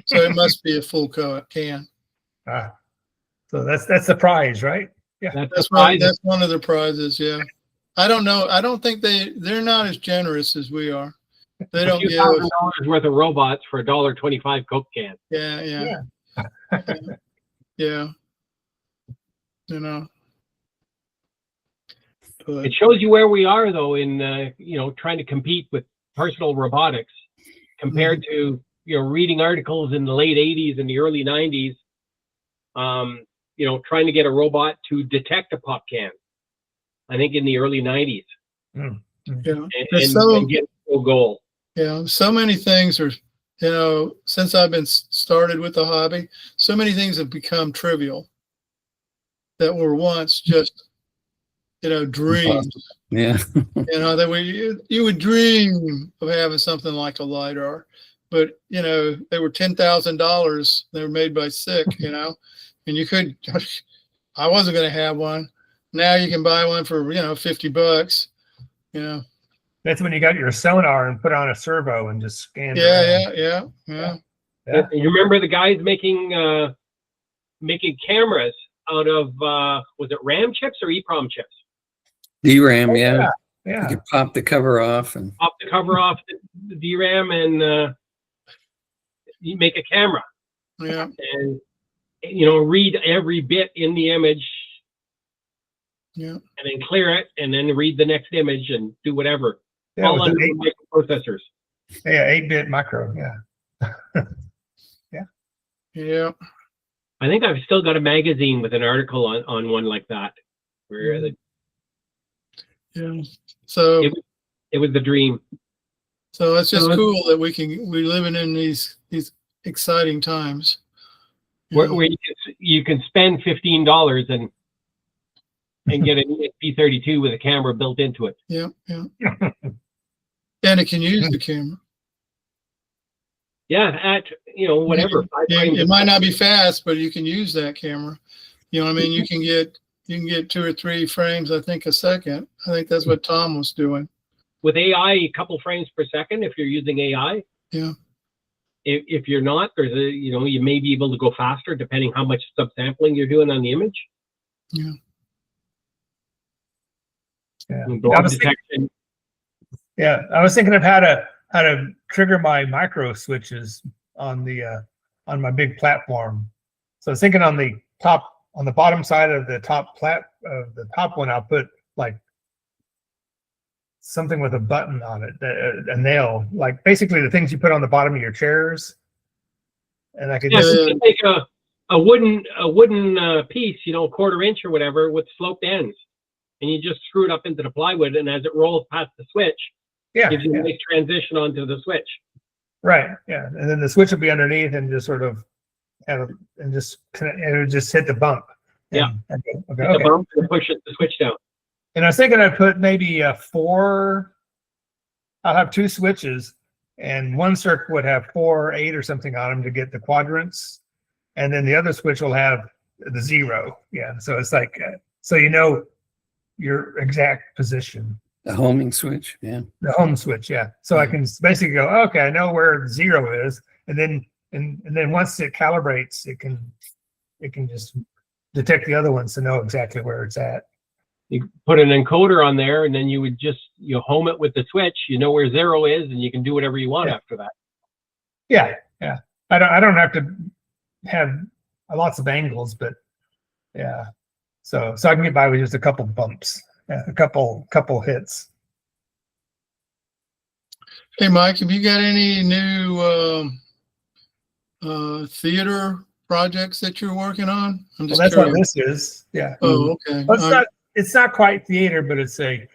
So it must be a full can. So that's the prize, right? Yeah. That's right. That's one of the prizes. Yeah. I don't know. I don't think they're not as generous as we are. They don't give $2,000 worth of robots for a $1.25 Coke can. Yeah. Yeah. You know. But It shows you where we are, though, in trying to compete with personal robotics compared to reading articles in the late '80s and the early '90s. Trying to get a robot to detect a pop can. I think in the early '90s. Yeah. And get a goal. Yeah, so many things are, since I've been started with the hobby, so many things have become trivial that were once just, dreams. Yeah. That you would dream of having something like a LiDAR, but they were $10,000. They were made by SICK, and you could. I wasn't going to have one. Now you can buy one for $50. That's when you got your sonar and put on a servo and just scan. Yeah. You remember the guys making cameras out of was it RAM chips or EEPROM chips? DRAM, yeah. Yeah. You can pop the cover off and Pop the cover off the DRAM and you make a camera. Yeah. And read every bit in the image. Yeah. And then clear it and then read the next image and do whatever. Yeah, all under the microprocessors. Yeah, 8-bit micro, yeah. Yeah. I think I've still got a magazine with an article on one like that. Where So it was the dream. So it's just cool that we're living in these exciting times. Where you can spend $15 and get an ESP32 with a camera built into it. Yeah. And it can use the camera. Yeah, at whatever. It might not be fast, but you can use that camera. You know what I mean? You can get 2 or 3 frames, I think, a second. I think that's what Tom was doing. With AI, a couple frames per second if you're using AI. Yeah. If you're not, there's you may be able to go faster depending how much subsampling you're doing on the image. Yeah. I was thinking of how to trigger my micro switches on my big platform. So I was thinking on the bottom side of the top one, I'll put like something with a button on it, a nail, like basically the things you put on the bottom of your chairs. And I could just take a wooden piece, 1/4 inch or whatever, with sloped ends, and you just screw it up into the plywood, and as it rolls past the switch, gives you a nice transition onto the switch. Right. Yeah, and then the switch will be underneath, and just sort of it would just hit the bump. Yeah. Okay. The bump and push the switch down. And I was thinking I'd put maybe 4. I'll have 2 switches, and one circuit would have 4 or 8 or something on them to get the quadrants, and then the other switch will have the 0. Yeah. So it's like your exact position. The homing switch, yeah. The home switch, yeah. So I can basically go, okay, I know where 0 is, and then once it calibrates, it can just detect the other ones to know exactly where it's at. You put an encoder on there, and then you would just home it with the switch. You know where 0 is, and you can do whatever you want after that. Yeah. I don't have to have lots of angles, but yeah. So I can get by with just a couple bumps, a couple hits. Hey, Mike, have you got any new theater projects that you're working on? I'm Well, just that's curious. what this is. Yeah. Oh, okay. Well, it's not quite theater, but it's a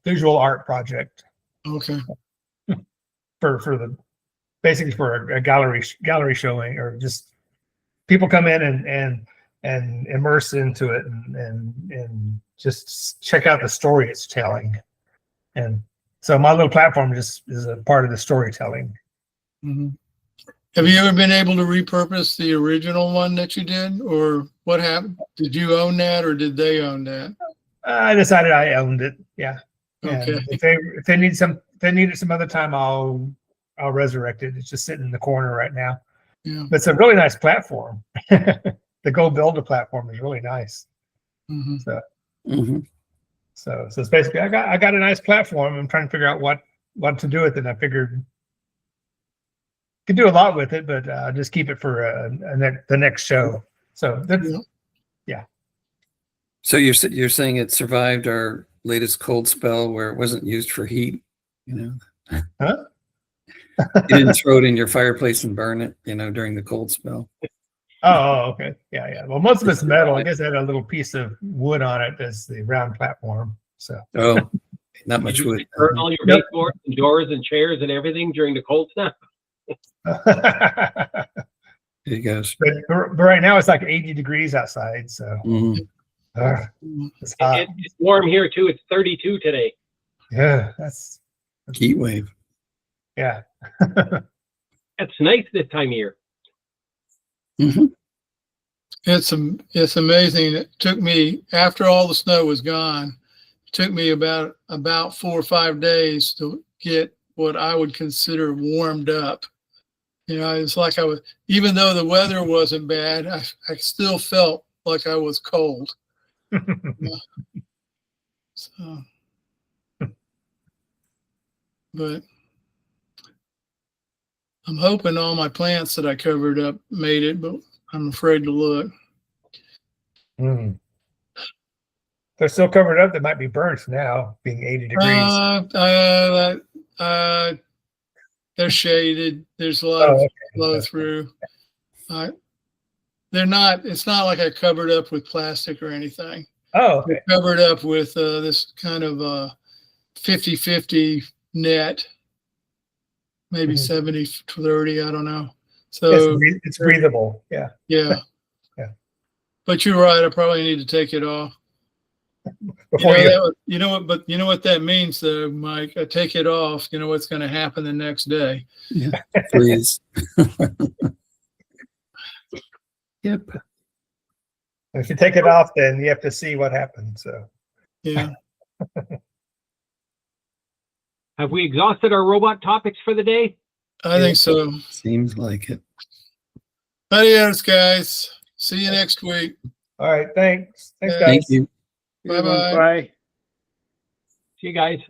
visual art project Okay. for the basically for a gallery showing, or just people come in and immerse into it and just check out the story it's telling. And so my little platform just is a part of the storytelling. Mm-hmm. Have you ever been able to repurpose the original one that you did, or what happened? Did you own that, or did they own that? I decided I owned it. Yeah. Okay. And if they need it some other time, I'll resurrect it. It's just sitting in the corner right now. Yeah. But it's a really nice platform. The Go Builder platform is really nice. Mm-hmm. So it's basically I got a nice platform. I'm trying to figure out what to do with it. And I figured could do a lot with it, but just keep it for the next show. So that's, yeah. So you're saying it survived our latest cold spell where it wasn't used for heat, you know? Huh? You didn't throw it in your fireplace and burn it, you know, during the cold spell. Oh, okay. Yeah. Well, most of it's metal. I guess I had a little piece of wood on it as the round platform. So. Oh, not much wood. Burn all your baseboards and doors and chairs and everything during the cold snap. There you go. But right now it's like 80 degrees outside, so it's hot. It's warm here too. It's 32 today. Yeah, that's heat wave. Yeah. It's nice this time of year. Mm-hmm. It's amazing. It took me, after all the snow was gone, it took me about 4 or 5 days to get what I would consider warmed up. You know, it's like I was, even though the weather wasn't bad, I still felt like I was cold. So, but I'm hoping all my plants that I covered up made it, but I'm afraid to look. They're still covered up. They might be burnt now, being 80 degrees. They're shaded. There's a lot of flow through. They're not. It's not like I covered up with plastic or anything. Oh, okay. They're covered up with this kind of 50-50 net, maybe 70-30. I don't know. So it's breathable. Yeah. Yeah. Yeah. But you're right. I probably need to take it off. You know what that means, though, Mike. I take it off. You know what's going to happen the next day. Yeah, please. Yep. If you take it off, then you have to see what happens. So. Yeah. Have we exhausted our robot topics for the day? I think so. Seems like it. Adios, guys. See you next week. All right. Thanks. Thanks, guys. Thank you. Bye-bye. Bye. See you guys.